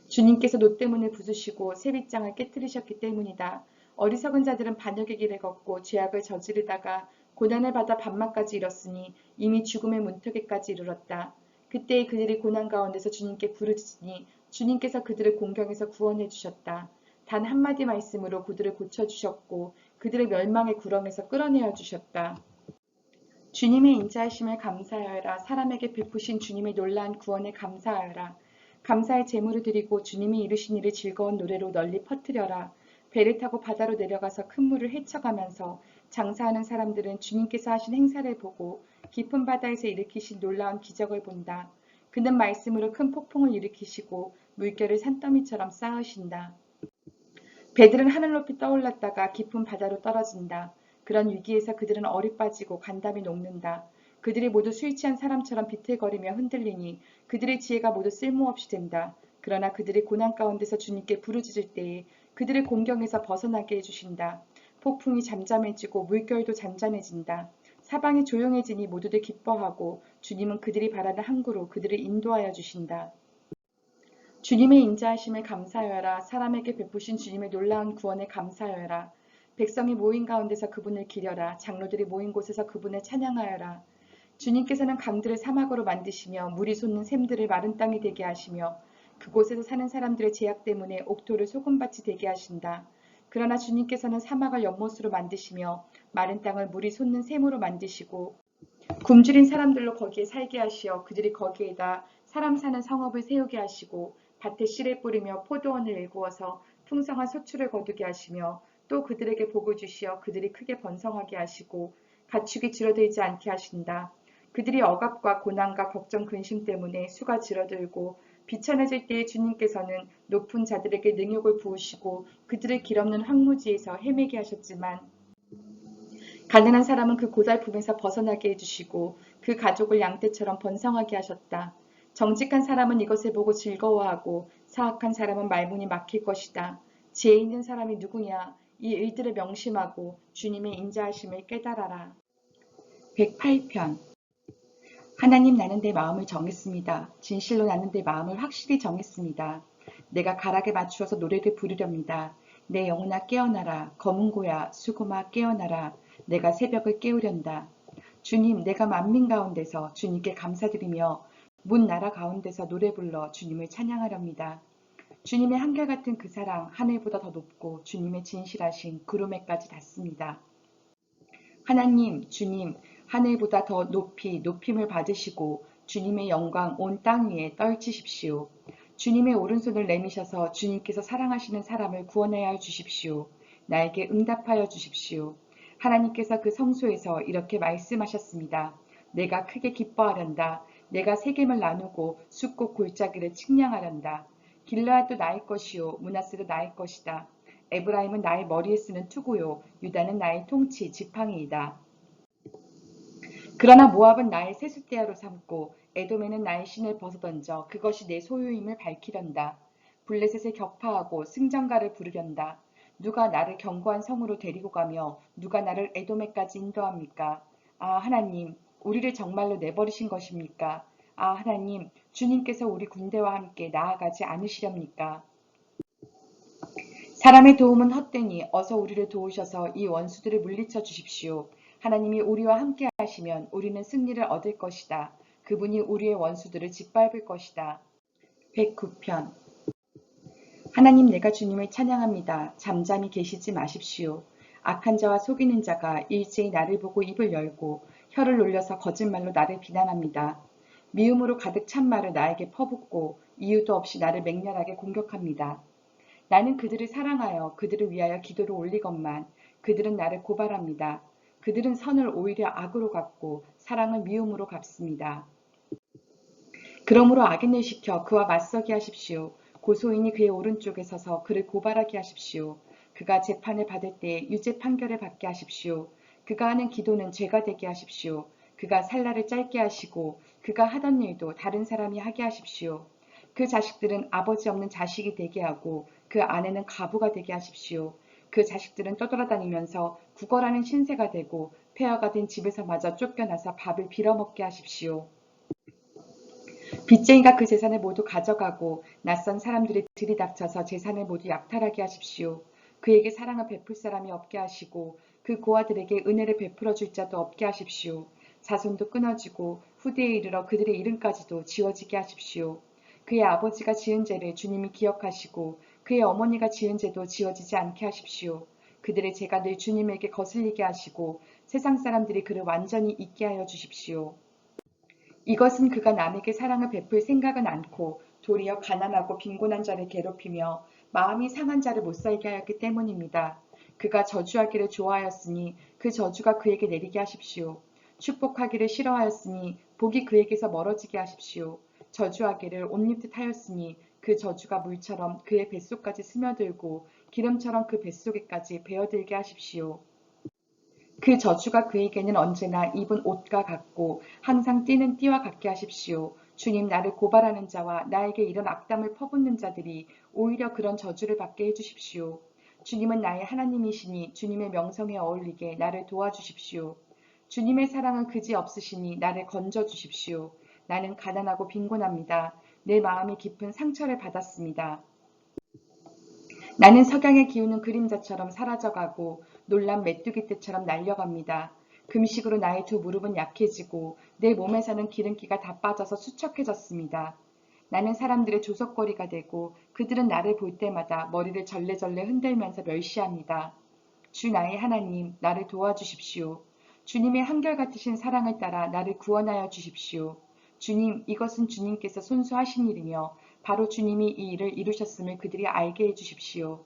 주님께서 노때문을 부수시고 세빗장을 깨뜨리셨기 때문이다. 어리석은 자들은 반역의 길을 걷고 죄악을 저지르다가 고난을 받아 반막까지 이뤘으니 이미 죽음의 문턱에까지 이르렀다. 그때에 그들이 고난 가운데서 주님께 부르짖으니 주님께서 그들을 공경에서 구원해 주셨다. 단 한마디 말씀으로 그들을 고쳐주셨고 그들의 멸망의 구렁에서 끌어내어 주셨다. 주님의 인자하심을 감사하여라. 사람에게 베푸신 주님의 놀라운 구원에 감사하여라. 감사의 제물을 드리고 주님이 이루신 일을 즐거운 노래로 널리 퍼뜨려라. 배를 타고 바다로 내려가서 큰 물을 헤쳐가면서 장사하는 사람들은 주님께서 하신 행사를 보고 깊은 바다에서 일으키신 놀라운 기적을 본다. 그는 말씀으로 큰 폭풍을 일으키시고 물결을 산더미처럼 쌓으신다. 배들은 하늘 높이 떠올랐다가 깊은 바다로 떨어진다. 그런 위기에서 그들은 얼이 빠지고 간담이 녹는다. 그들이 모두 술 취한 사람처럼 비틀거리며 흔들리니 그들의 지혜가 모두 쓸모없이 된다. 그러나 그들이 고난 가운데서 주님께 부르짖을 때에 그들의 공경에서 벗어나게 해주신다. 폭풍이 잠잠해지고 물결도 잔잔해진다. 사방이 조용해지니 모두들 기뻐하고 주님은 그들이 바라는 항구로 그들을 인도하여 주신다. 주님의 인자하심을 감사하여라. 사람에게 베푸신 주님의 놀라운 구원에 감사하여라. 백성이 모인 가운데서 그분을 기려라. 장로들이 모인 곳에서 그분을 찬양하여라. 주님께서는 강들을 사막으로 만드시며 물이 솟는 샘들을 마른 땅이 되게 하시며 그곳에서 사는 사람들의 제약 때문에 옥토를 소금밭이 되게 하신다. 그러나 주님께서는 사막을 연못으로 만드시며 마른 땅을 물이 솟는 샘으로 만드시고 굶주린 사람들로 거기에 살게 하시어 그들이 거기에다 사람 사는 성읍을 세우게 하시고 밭에 씨를 뿌리며 포도원을 일구어서 풍성한 소출을 거두게 하시며 또 그들에게 복을 주시어 그들이 크게 번성하게 하시고 가축이 줄어들지 않게 하신다. 그들이 억압과 고난과 걱정 근심 때문에 수가 줄어들고 비천해질 때에 주님께서는 높은 자들에게 능욕을 부으시고 그들을 길없는 황무지에서 헤매게 하셨지만 가난한 사람은 그 고달픔에서 벗어나게 해주시고 그 가족을 양떼처럼 번성하게 하셨다. 정직한 사람은 이것을 보고 즐거워하고 사악한 사람은 말문이 막힐 것이다. 지혜 있는 사람이 누구냐? 이 일들을 명심하고 주님의 인자하심을 깨달아라. 108편. 하나님, 나는 내 마음을 정했습니다. 진실로 나는 내 마음을 확실히 정했습니다. 내가 가락에 맞추어서 노래를 부르렵니다. 내 영혼아 깨어나라. 검은 고야 수고마 깨어나라. 내가 새벽을 깨우련다. 주님, 내가 만민 가운데서 주님께 감사드리며 문 나라 가운데서 노래 불러 주님을 찬양하렵니다. 주님의 한결같은 그 사랑 하늘보다 더 높고 주님의 진실하신 구름에까지 닿습니다. 하나님, 주님, 하늘보다 더 높이 높임을 받으시고 주님의 영광 온 땅 위에 떨치십시오. 주님의 오른손을 내미셔서 주님께서 사랑하시는 사람을 구원하여 주십시오. 나에게 응답하여 주십시오. 하나님께서 그 성소에서 이렇게 말씀하셨습니다. 내가 크게 기뻐하련다. 내가 세겜을 나누고 숫곳 골짜기를 측량하련다. 길르앗도 나의 것이요 므낫세도 나의 것이다. 에브라임은 나의 머리에 쓰는 투구요, 유다는 나의 통치, 지팡이이다. 그러나 모압은 나의 세숫대야로 삼고 에돔에는 나의 신을 벗어던져 그것이 내 소유임을 밝히련다. 블레셋을 격파하고 승전가를 부르련다. 누가 나를 견고한 성으로 데리고 가며 누가 나를 에돔에까지 인도합니까? 아 하나님, 우리를 정말로 내버리신 것입니까? 아 하나님, 주님께서 우리 군대와 함께 나아가지 않으시렵니까? 사람의 도움은 헛되니 어서 우리를 도우셔서 이 원수들을 물리쳐 주십시오. 하나님이 우리와 함께 하시면 우리는 승리를 얻을 것이다. 그분이 우리의 원수들을 짓밟을 것이다. 109편. 하나님, 내가 주님을 찬양합니다. 잠잠히 계시지 마십시오. 악한 자와 속이는 자가 일제히 나를 보고 입을 열고 혀를 놀려서 거짓말로 나를 비난합니다. 미움으로 가득 찬 말을 나에게 퍼붓고 이유도 없이 나를 맹렬하게 공격합니다. 나는 그들을 사랑하여 그들을 위하여 기도를 올리건만 그들은 나를 고발합니다. 그들은 선을 오히려 악으로 갚고 사랑을 미움으로 갚습니다. 그러므로 악인을 시켜 그와 맞서게 하십시오. 고소인이 그의 오른쪽에 서서 그를 고발하게 하십시오. 그가 재판을 받을 때에 유죄 판결을 받게 하십시오. 그가 하는 기도는 죄가 되게 하십시오. 그가 살날을 짧게 하시고 그가 하던 일도 다른 사람이 하게 하십시오. 그 자식들은 아버지 없는 자식이 되게 하고 그 아내는 가부가 되게 하십시오. 그 자식들은 떠돌아다니면서 구걸하는 신세가 되고 폐허가 된 집에서 마저 쫓겨나서 밥을 빌어먹게 하십시오. 빚쟁이가 그 재산을 모두 가져가고 낯선 사람들이 들이닥쳐서 재산을 모두 약탈하게 하십시오. 그에게 사랑을 베풀 사람이 없게 하시고 그 고아들에게 은혜를 베풀어 줄 자도 없게 하십시오. 자손도 끊어지고 후대에 이르러 그들의 이름까지도 지워지게 하십시오. 그의 아버지가 지은 죄를 주님이 기억하시고 그의 어머니가 지은 죄도 지워지지 않게 하십시오. 그들의 죄가 늘 주님에게 거슬리게 하시고 세상 사람들이 그를 완전히 잊게 하여 주십시오. 이것은 그가 남에게 사랑을 베풀 생각은 않고 도리어 가난하고 빈곤한 자를 괴롭히며 마음이 상한 자를 못살게 하였기 때문입니다. 그가 저주하기를 좋아하였으니 그 저주가 그에게 내리게 하십시오. 축복하기를 싫어하였으니 복이 그에게서 멀어지게 하십시오. 저주하기를 옷 입듯 하였으니 그 저주가 물처럼 그의 뱃속까지 스며들고 기름처럼 그 뱃속에까지 배어들게 하십시오. 그 저주가 그에게는 언제나 입은 옷과 같고 항상 뛰는 띠와 같게 하십시오. 주님, 나를 고발하는 자와 나에게 이런 악담을 퍼붓는 자들이 오히려 그런 저주를 받게 해주십시오. 주님은 나의 하나님이시니 주님의 명성에 어울리게 나를 도와주십시오. 주님의 사랑은 그지없으시니 나를 건져주십시오. 나는 가난하고 빈곤합니다. 내 마음이 깊은 상처를 받았습니다. 나는 석양의 기우는 그림자처럼 사라져가고 놀란 메뚜기 떼처럼 날려갑니다. 금식으로 나의 두 무릎은 약해지고 내 몸에서는 기름기가 다 빠져서 수척해졌습니다. 나는 사람들의 조석거리가 되고 그들은 나를 볼 때마다 머리를 절레절레 흔들면서 멸시합니다. 주 나의 하나님, 나를 도와주십시오. 주님의 한결같으신 사랑을 따라 나를 구원하여 주십시오. 주님, 이것은 주님께서 손수하신 일이며 바로 주님이 이 일을 이루셨음을 그들이 알게 해주십시오.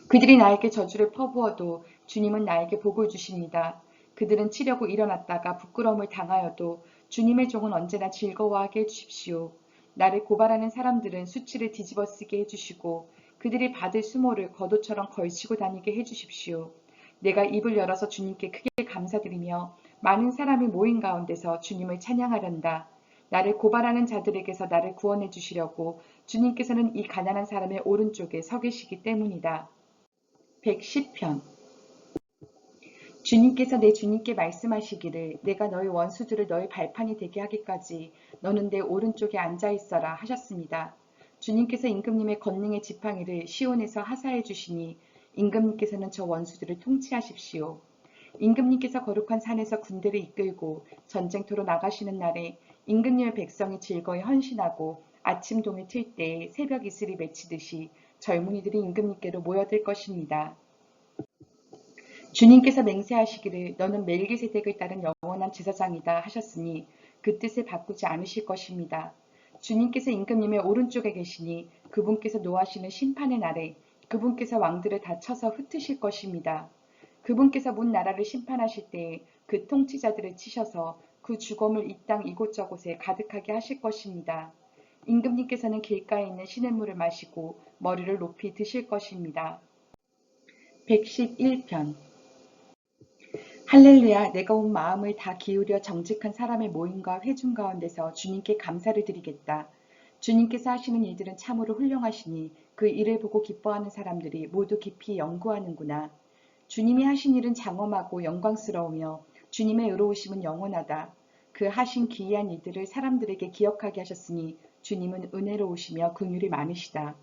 그들이 나에게 저주를 퍼부어도 주님은 나에게 복을 주십니다. 그들은 치려고 일어났다가 부끄러움을 당하여도 주님의 종은 언제나 즐거워하게 해주십시오. 나를 고발하는 사람들은 수치를 뒤집어 쓰게 해주시고 그들이 받을 수모를 겉옷처럼 걸치고 다니게 해주십시오. 내가 입을 열어서 주님께 크게 감사드리며 많은 사람이 모인 가운데서 주님을 찬양하련다. 나를 고발하는 자들에게서 나를 구원해 주시려고 주님께서는 이 가난한 사람의 오른쪽에 서 계시기 때문이다. 110편. 주님께서 내 주님께 말씀하시기를 내가 너희 원수들을 너희 발판이 되게 하기까지 너는 내 오른쪽에 앉아 있어라 하셨습니다. 주님께서 임금님의 권능의 지팡이를 시온에서 하사해 주시니 임금님께서는 저 원수들을 통치하십시오. 임금님께서 거룩한 산에서 군대를 이끌고 전쟁터로 나가시는 날에 임금님의 백성이 즐거이 헌신하고 아침 동을 틀 때에 새벽 이슬이 맺히듯이 젊은이들이 임금님께로 모여들 것입니다. 주님께서 맹세하시기를 너는 멜기세덱을 따른 영원한 제사장이다 하셨으니 그 뜻을 바꾸지 않으실 것입니다. 주님께서 임금님의 오른쪽에 계시니 그분께서 노하시는 심판의 날에 그분께서 왕들을 다 쳐서 흩으실 것입니다. 그분께서 문 나라를 심판하실 때에 그 통치자들을 치셔서 그 주검을 이 땅 이곳저곳에 가득하게 하실 것입니다. 임금님께서는 길가에 있는 시냇물을 마시고 머리를 높이 드실 것입니다. 111편 할렐루야. 내가 온 마음을 다 기울여 정직한 사람의 모임과 회중 가운데서 주님께 감사를 드리겠다. 주님께서 하시는 일들은 참으로 훌륭하시니 그 일을 보고 기뻐하는 사람들이 모두 깊이 연구하는구나. 주님이 하신 일은 장엄하고 영광스러우며 주님의 의로우심은 영원하다. 그 하신 기이한 일들을 사람들에게 기억하게 하셨으니 주님은 은혜로우시며 긍휼이 많으시다.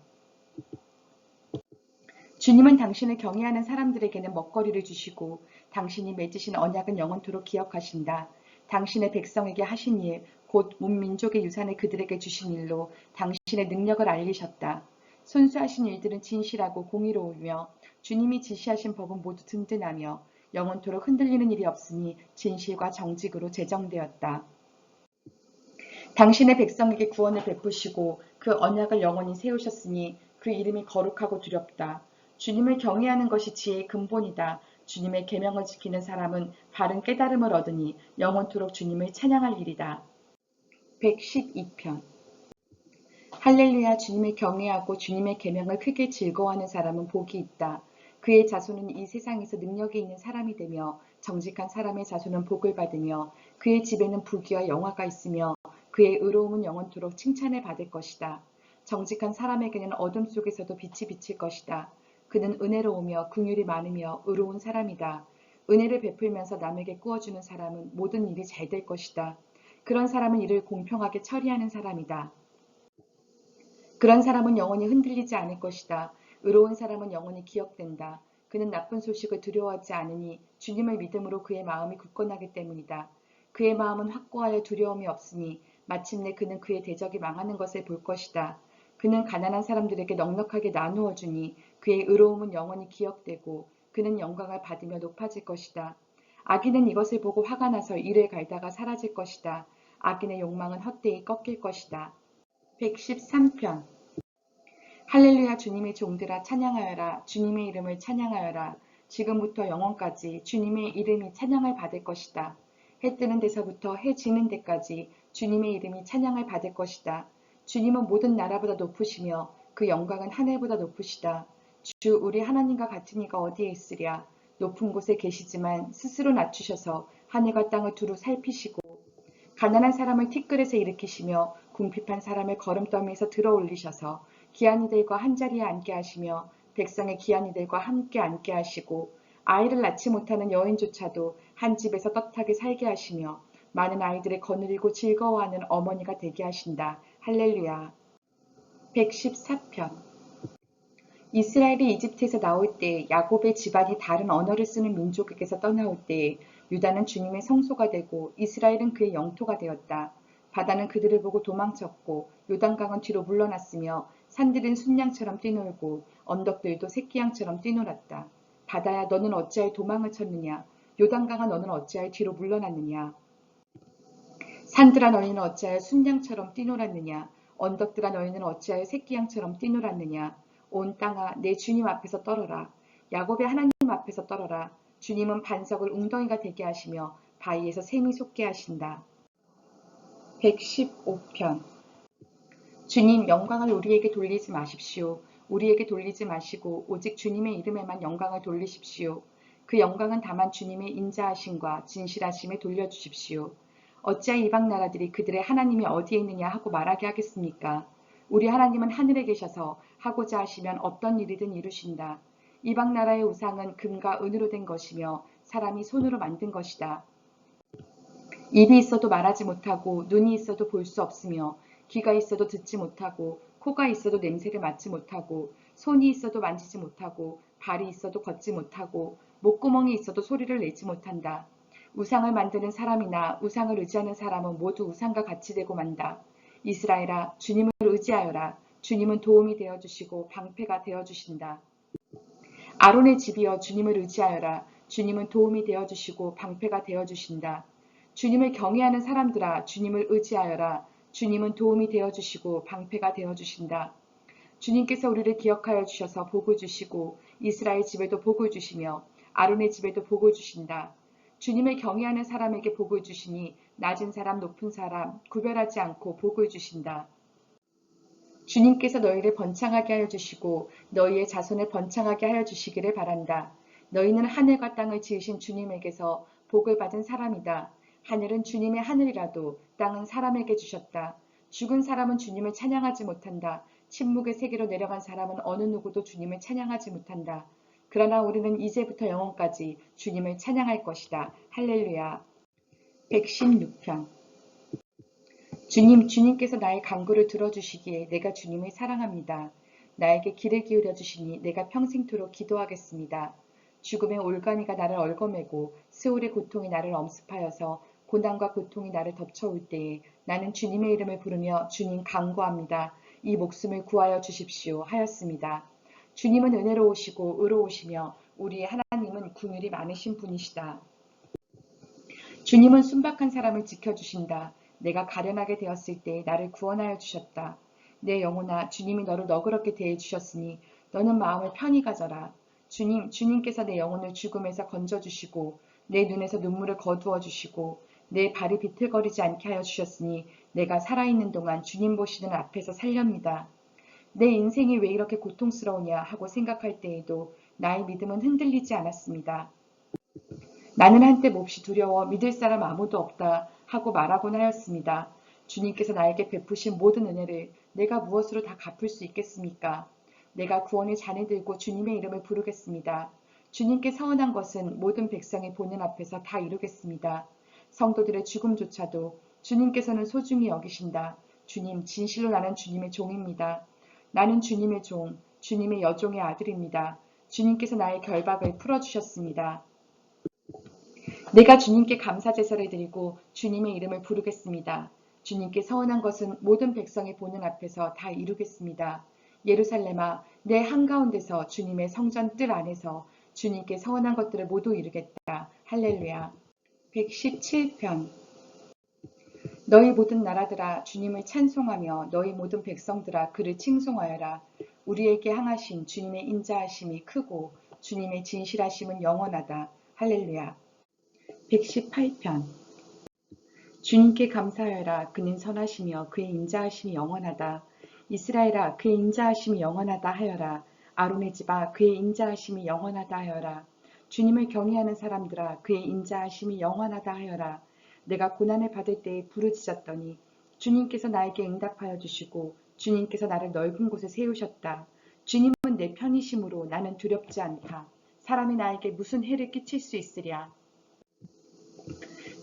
주님은 당신을 경외하는 사람들에게는 먹거리를 주시고 당신이 맺으신 언약은 영원토록 기억하신다. 당신의 백성에게 하신 일, 곧 온 민족의 유산을 그들에게 주신 일로 당신의 능력을 알리셨다. 손수하신 일들은 진실하고 공의로우며 주님이 지시하신 법은 모두 든든하며 영원토록 흔들리는 일이 없으니 진실과 정직으로 제정되었다. 당신의 백성에게 구원을 베푸시고 그 언약을 영원히 세우셨으니 그 이름이 거룩하고 두렵다. 주님을 경외하는 것이 지혜의 근본이다. 주님의 계명을 지키는 사람은 바른 깨달음을 얻으니 영원토록 주님을 찬양할 일이다. 112편 할렐루야. 주님을 경외하고 주님의 계명을 크게 즐거워하는 사람은 복이 있다. 그의 자손은 이 세상에서 능력이 있는 사람이 되며 정직한 사람의 자손은 복을 받으며 그의 집에는 부귀와 영화가 있으며 그의 의로움은 영원토록 칭찬을 받을 것이다. 정직한 사람에게는 어둠 속에서도 빛이 비칠 것이다. 그는 은혜로우며 긍휼이 많으며 의로운 사람이다. 은혜를 베풀면서 남에게 꾸어주는 사람은 모든 일이 잘 될 것이다. 그런 사람은 이를 공평하게 처리하는 사람이다. 그런 사람은 영원히 흔들리지 않을 것이다. 의로운 사람은 영원히 기억된다. 그는 나쁜 소식을 두려워하지 않으니 주님을 믿음으로 그의 마음이 굳건하기 때문이다. 그의 마음은 확고하여 두려움이 없으니 마침내 그는 그의 대적이 망하는 것을 볼 것이다. 그는 가난한 사람들에게 넉넉하게 나누어 주니 그의 의로움은 영원히 기억되고 그는 영광을 받으며 높아질 것이다. 악인은 이것을 보고 화가 나서 이를 갈다가 사라질 것이다. 악인의 욕망은 헛되이 꺾일 것이다. 113편 할렐루야. 주님의 종들아 찬양하여라. 주님의 이름을 찬양하여라. 지금부터 영원까지 주님의 이름이 찬양을 받을 것이다. 해 뜨는 데서부터 해 지는 데까지 주님의 이름이 찬양을 받을 것이다. 주님은 모든 나라보다 높으시며 그 영광은 하늘보다 높으시다. 주 우리 하나님과 같은 이가 어디에 있으랴. 높은 곳에 계시지만 스스로 낮추셔서 하늘과 땅을 두루 살피시고 가난한 사람을 티끌에서 일으키시며 궁핍한 사람을 거름더미에서 들어올리셔서 귀한 이들과 한자리에 앉게 하시며 백성의 귀한 이들과 함께 앉게 하시고 아이를 낳지 못하는 여인조차도 한 집에서 떳하게 살게 하시며 많은 아이들을 거느리고 즐거워하는 어머니가 되게 하신다. 할렐루야. 114편 이스라엘이 이집트에서 나올 때 야곱의 집안이 다른 언어를 쓰는 민족에게서 떠나올 때 유다는 주님의 성소가 되고 이스라엘은 그의 영토가 되었다. 바다는 그들을 보고 도망쳤고 요단강은 뒤로 물러났으며 산들은 순양처럼 뛰놀고 언덕들도 새끼양처럼 뛰놀았다. 바다야 너는 어찌하여 도망을 쳤느냐. 요단강아 너는 어찌하여 뒤로 물러났느냐. 산들아 너희는 어찌하여 순양처럼 뛰놀았느냐. 언덕들아 너희는 어찌하여 새끼양처럼 뛰놀았느냐. 온 땅아 내 주님 앞에서 떨어라. 야곱의 하나님 앞에서 떨어라. 주님은 반석을 웅덩이가 되게 하시며 바위에서 샘이 솟게 하신다. 115편 주님 영광을 우리에게 돌리지 마십시오. 우리에게 돌리지 마시고 오직 주님의 이름에만 영광을 돌리십시오. 그 영광은 다만 주님의 인자하심과 진실하심에 돌려주십시오. 어찌하여 이방 나라들이 그들의 하나님이 어디에 있느냐 하고 말하게 하겠습니까? 우리 하나님은 하늘에 계셔서 하고자 하시면 어떤 일이든 이루신다. 이방 나라의 우상은 금과 은으로 된 것이며 사람이 손으로 만든 것이다. 입이 있어도 말하지 못하고 눈이 있어도 볼 수 없으며 귀가 있어도 듣지 못하고 코가 있어도 냄새를 맡지 못하고 손이 있어도 만지지 못하고 발이 있어도 걷지 못하고 목구멍이 있어도 소리를 내지 못한다. 우상을 만드는 사람이나 우상을 의지하는 사람은 모두 우상과 같이 되고 만다. 이스라엘아 주님을 의지하여라. 주님은 도움이 되어주시고 방패가 되어주신다. 아론의 집이여 주님을 의지하여라. 주님은 도움이 되어주시고 방패가 되어주신다. 주님을 경외하는 사람들아 주님을 의지하여라. 주님은 도움이 되어주시고 방패가 되어주신다. 주님께서 우리를 기억하여 주셔서 복을 주시고 이스라엘 집에도 복을 주시며 아론의 집에도 복을 주신다. 주님을 경외하는 사람에게 복을 주시니 낮은 사람 높은 사람 구별하지 않고 복을 주신다. 주님께서 너희를 번창하게 하여 주시고 너희의 자손을 번창하게 하여 주시기를 바란다. 너희는 하늘과 땅을 지으신 주님에게서 복을 받은 사람이다. 하늘은 주님의 하늘이라도 땅은 사람에게 주셨다. 죽은 사람은 주님을 찬양하지 못한다. 침묵의 세계로 내려간 사람은 어느 누구도 주님을 찬양하지 못한다. 그러나 우리는 이제부터 영원까지 주님을 찬양할 것이다. 할렐루야. 116편. 주님께서 나의 간구를 들어주시기에 내가 주님을 사랑합니다. 나에게 귀를 기울여 주시니 내가 평생토록 기도하겠습니다. 죽음의 올가미가 나를 얽어매고 스올의 고통이 나를 엄습하여서 고난과 고통이 나를 덮쳐올 때에 나는 주님의 이름을 부르며 주님 간구합니다. 이 목숨을 구하여 주십시오 하였습니다. 주님은 은혜로우시고 의로우시며 우리의 하나님은 긍휼이 많으신 분이시다. 주님은 순박한 사람을 지켜주신다. 내가 가련하게 되었을 때 나를 구원하여 주셨다. 내 영혼아, 주님이 너를 너그럽게 대해주셨으니 너는 마음을 편히 가져라. 주님께서 내 영혼을 죽음에서 건져주시고 내 눈에서 눈물을 거두어 주시고 내 발이 비틀거리지 않게 하여 주셨으니 내가 살아있는 동안 주님 보시는 앞에서 살렵니다. 내 인생이 왜 이렇게 고통스러우냐 하고 생각할 때에도 나의 믿음은 흔들리지 않았습니다. 나는 한때 몹시 두려워 믿을 사람 아무도 없다 하고 말하곤 하였습니다. 주님께서 나에게 베푸신 모든 은혜를 내가 무엇으로 다 갚을 수 있겠습니까? 내가 구원의 잔을 들고 주님의 이름을 부르겠습니다. 주님께 서원한 것은 모든 백성이 보는 앞에서 다 이루겠습니다. 성도들의 죽음조차도 주님께서는 소중히 여기신다. 주님, 진실로 나는 주님의 종입니다. 나는 주님의 종, 주님의 여종의 아들입니다. 주님께서 나의 결박을 풀어주셨습니다. 내가 주님께 감사 제사를 드리고 주님의 이름을 부르겠습니다. 주님께 서원한 것은 모든 백성이 보는 앞에서 다 이루겠습니다. 예루살렘아, 내 한가운데서 주님의 성전 뜰 안에서 주님께 서원한 것들을 모두 이루겠다. 할렐루야. 117편. 너희 모든 나라들아 주님을 찬송하며 너희 모든 백성들아 그를 칭송하여라. 우리에게 향하신 주님의 인자하심이 크고 주님의 진실하심은 영원하다. 할렐루야. 118편. 주님께 감사하여라. 그는 선하시며 그의 인자하심이 영원하다. 이스라엘아, 그의 인자하심이 영원하다 하여라. 아론의 집아, 그의 인자하심이 영원하다 하여라. 주님을 경외하는 사람들아, 그의 인자하심이 영원하다 하여라. 내가 고난을 받을 때에 부르짖었더니 주님께서 나에게 응답하여 주시고 주님께서 나를 넓은 곳에 세우셨다. 주님은 내 편이심으로 나는 두렵지 않다. 사람이 나에게 무슨 해를 끼칠 수 있으랴.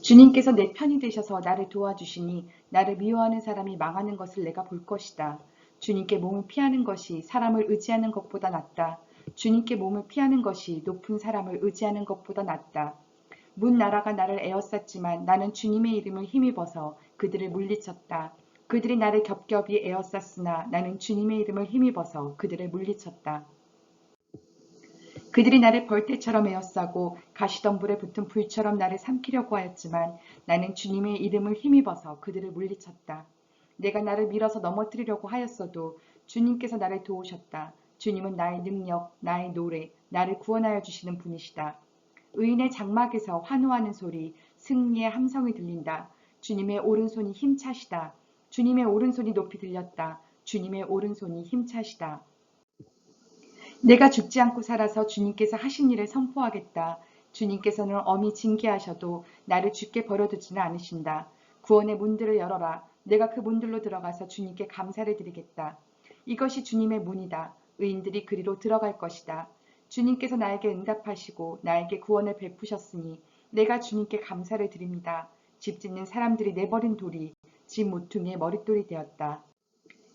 주님께서 내 편이 되셔서 나를 도와주시니 나를 미워하는 사람이 망하는 것을 내가 볼 것이다. 주님께 몸을 피하는 것이 사람을 의지하는 것보다 낫다. 주님께 몸을 피하는 것이 높은 사람을 의지하는 것보다 낫다. 문 나라가 나를 에워쌌지만 나는 주님의 이름을 힘입어서 그들을 물리쳤다. 그들이 나를 겹겹이 에워쌌으나 나는 주님의 이름을 힘입어서 그들을 물리쳤다. 그들이 나를 벌떼처럼 에워싸고 가시덤불에 붙은 불처럼 나를 삼키려고 하였지만 나는 주님의 이름을 힘입어서 그들을 물리쳤다. 내가 나를 밀어서 넘어뜨리려고 하였어도 주님께서 나를 도우셨다. 주님은 나의 능력, 나의 노래, 나를 구원하여 주시는 분이시다. 의인의 장막에서 환호하는 소리, 승리의 함성이 들린다. 주님의 오른손이 힘차시다. 주님의 오른손이 높이 들렸다. 주님의 오른손이 힘차시다. 내가 죽지 않고 살아서 주님께서 하신 일을 선포하겠다. 주님께서는 엄히 징계하셔도 나를 죽게 버려두지는 않으신다. 구원의 문들을 열어라. 내가 그 문들로 들어가서 주님께 감사를 드리겠다. 이것이 주님의 문이다. 의인들이 그리로 들어갈 것이다. 주님께서 나에게 응답하시고 나에게 구원을 베푸셨으니 내가 주님께 감사를 드립니다. 집 짓는 사람들이 내버린 돌이 집 모퉁이의 머릿돌이 되었다.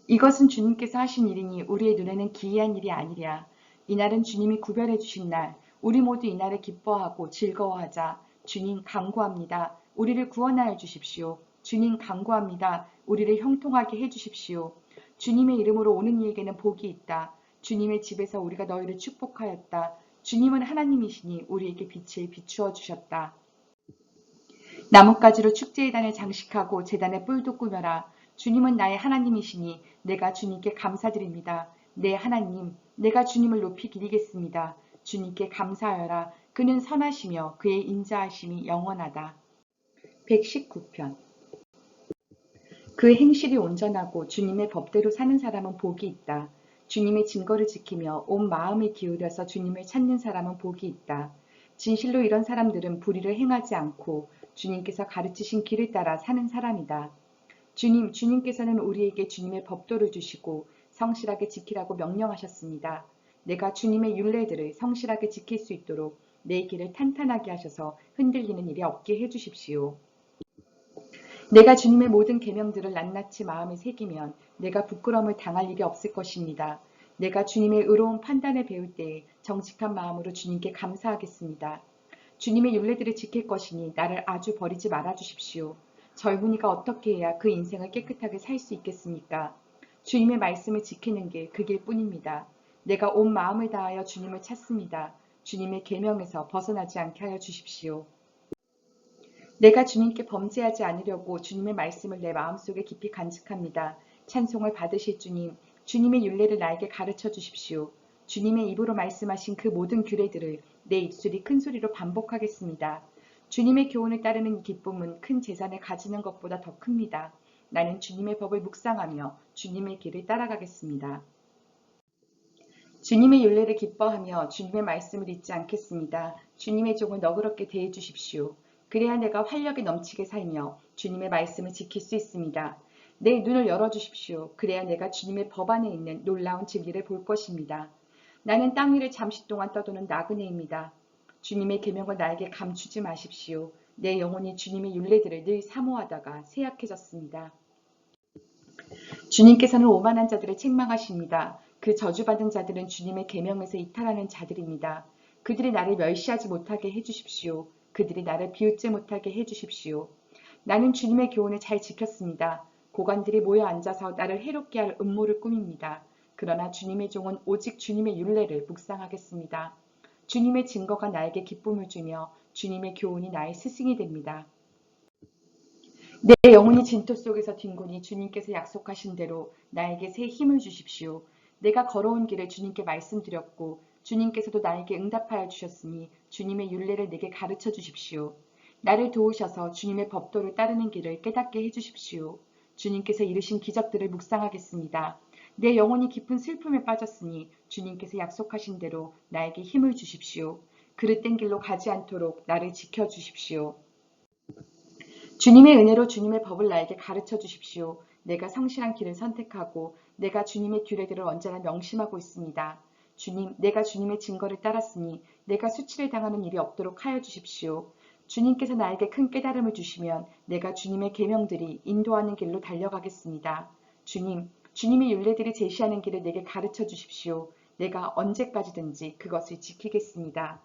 이것은 주님께서 하신 일이니 우리의 눈에는 기이한 일이 아니랴. 이날은 주님이 구별해 주신 날, 우리 모두 이날을 기뻐하고 즐거워하자. 주님 간구합니다. 우리를 구원하여 주십시오. 주님 간구합니다. 우리를 형통하게 해 주십시오. 주님의 이름으로 오는 이에게는 복이 있다. 주님의 집에서 우리가 너희를 축복하였다. 주님은 하나님이시니 우리에게 빛을 비추어 주셨다. 나뭇가지로 축제의단을 장식하고 제단에 뿔도 꾸며라. 주님은 나의 하나님이시니 내가 주님께 감사드립니다. 내 하나님, 내가 주님을 높이 기리겠습니다. 주님께 감사하여라. 그는 선하시며 그의 인자하심이 영원하다. 119편. 그 행실이 온전하고 주님의 법대로 사는 사람은 복이 있다. 주님의 증거를 지키며 온 마음을 기울여서 주님을 찾는 사람은 복이 있다. 진실로 이런 사람들은 불의를 행하지 않고 주님께서 가르치신 길을 따라 사는 사람이다. 주님께서는 우리에게 주님의 법도를 주시고 성실하게 지키라고 명령하셨습니다. 내가 주님의 율례들을 성실하게 지킬 수 있도록 내 길을 탄탄하게 하셔서 흔들리는 일이 없게 해주십시오. 내가 주님의 모든 계명들을 낱낱이 마음에 새기면 내가 부끄러움을 당할 일이 없을 것입니다. 내가 주님의 의로운 판단을 배울 때에 정직한 마음으로 주님께 감사하겠습니다. 주님의 율례들을 지킬 것이니 나를 아주 버리지 말아 주십시오. 젊은이가 어떻게 해야 그 인생을 깨끗하게 살 수 있겠습니까? 주님의 말씀을 지키는 게 그 길뿐입니다. 내가 온 마음을 다하여 주님을 찾습니다. 주님의 계명에서 벗어나지 않게 하여 주십시오. 내가 주님께 범죄하지 않으려고 주님의 말씀을 내 마음속에 깊이 간직합니다. 찬송을 받으실 주님, 주님의 율례를 나에게 가르쳐 주십시오. 주님의 입으로 말씀하신 그 모든 규례들을 내 입술이 큰 소리로 반복하겠습니다. 주님의 교훈을 따르는 이 기쁨은 큰 재산을 가지는 것보다 더 큽니다. 나는 주님의 법을 묵상하며 주님의 길을 따라가겠습니다. 주님의 율례를 기뻐하며 주님의 말씀을 잊지 않겠습니다. 주님의 종을 너그럽게 대해 주십시오. 그래야 내가 활력이 넘치게 살며 주님의 말씀을 지킬 수 있습니다. 내 눈을 열어주십시오. 그래야 내가 주님의 법 안에 있는 놀라운 진리를 볼 것입니다. 나는 땅 위를 잠시 동안 떠도는 나그네입니다. 주님의 계명을 나에게 감추지 마십시오. 내 영혼이 주님의 율례들을 늘 사모하다가 쇠약해졌습니다. 주님께서는 오만한 자들을 책망하십니다. 그 저주받은 자들은 주님의 계명에서 이탈하는 자들입니다. 그들이 나를 멸시하지 못하게 해주십시오. 그들이 나를 비웃지 못하게 해주십시오. 나는 주님의 교훈을 잘 지켰습니다. 고관들이 모여 앉아서 나를 해롭게 할 음모를 꾸밉니다. 그러나 주님의 종은 오직 주님의 율례를 묵상하겠습니다. 주님의 증거가 나에게 기쁨을 주며 주님의 교훈이 나의 스승이 됩니다. 내 영혼이 진토 속에서 뒹구니 주님께서 약속하신 대로 나에게 새 힘을 주십시오. 내가 걸어온 길을 주님께 말씀드렸고 주님께서도 나에게 응답하여 주셨으니 주님의 율례를 내게 가르쳐 주십시오. 나를 도우셔서 주님의 법도를 따르는 길을 깨닫게 해주십시오. 주님께서 이루신 기적들을 묵상하겠습니다. 내 영혼이 깊은 슬픔에 빠졌으니 주님께서 약속하신 대로 나에게 힘을 주십시오. 그릇된 길로 가지 않도록 나를 지켜주십시오. 주님의 은혜로 주님의 법을 나에게 가르쳐 주십시오. 내가 성실한 길을 선택하고 내가 주님의 규례들을 언제나 명심하고 있습니다. 주님, 내가 주님의 증거를 따랐으니 내가 수치를 당하는 일이 없도록 하여 주십시오. 주님께서 나에게 큰 깨달음을 주시면 내가 주님의 계명들이 인도하는 길로 달려가겠습니다. 주님, 주님의 율례들이 제시하는 길을 내게 가르쳐 주십시오. 내가 언제까지든지 그것을 지키겠습니다.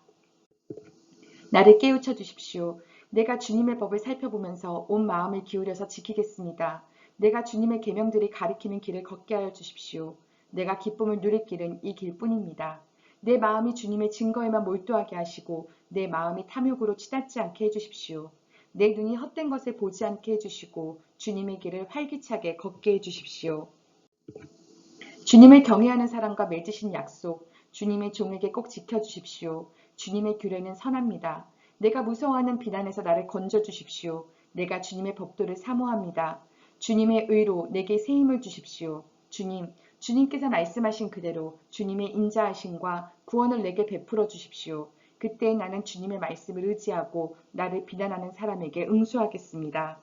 나를 깨우쳐 주십시오. 내가 주님의 법을 살펴보면서 온 마음을 기울여서 지키겠습니다. 내가 주님의 계명들이 가리키는 길을 걷게 하여 주십시오. 내가 기쁨을 누릴 길은 이 길뿐입니다. 내 마음이 주님의 증거에만 몰두하게 하시고 내 마음이 탐욕으로 치닫지 않게 해주십시오. 내 눈이 헛된 것을 보지 않게 해주시고 주님의 길을 활기차게 걷게 해주십시오. 주님을 경외하는 사람과 맺으신 약속, 주님의 종에게 꼭 지켜주십시오. 주님의 규례는 선합니다. 내가 무서워하는 비난에서 나를 건져주십시오. 내가 주님의 법도를 사모합니다. 주님의 의로 내게 새 힘을 주십시오. 주님께서 말씀하신 그대로 주님의 인자하심과 구원을 내게 베풀어 주십시오. 그때 나는 주님의 말씀을 의지하고 나를 비난하는 사람에게 응수하겠습니다.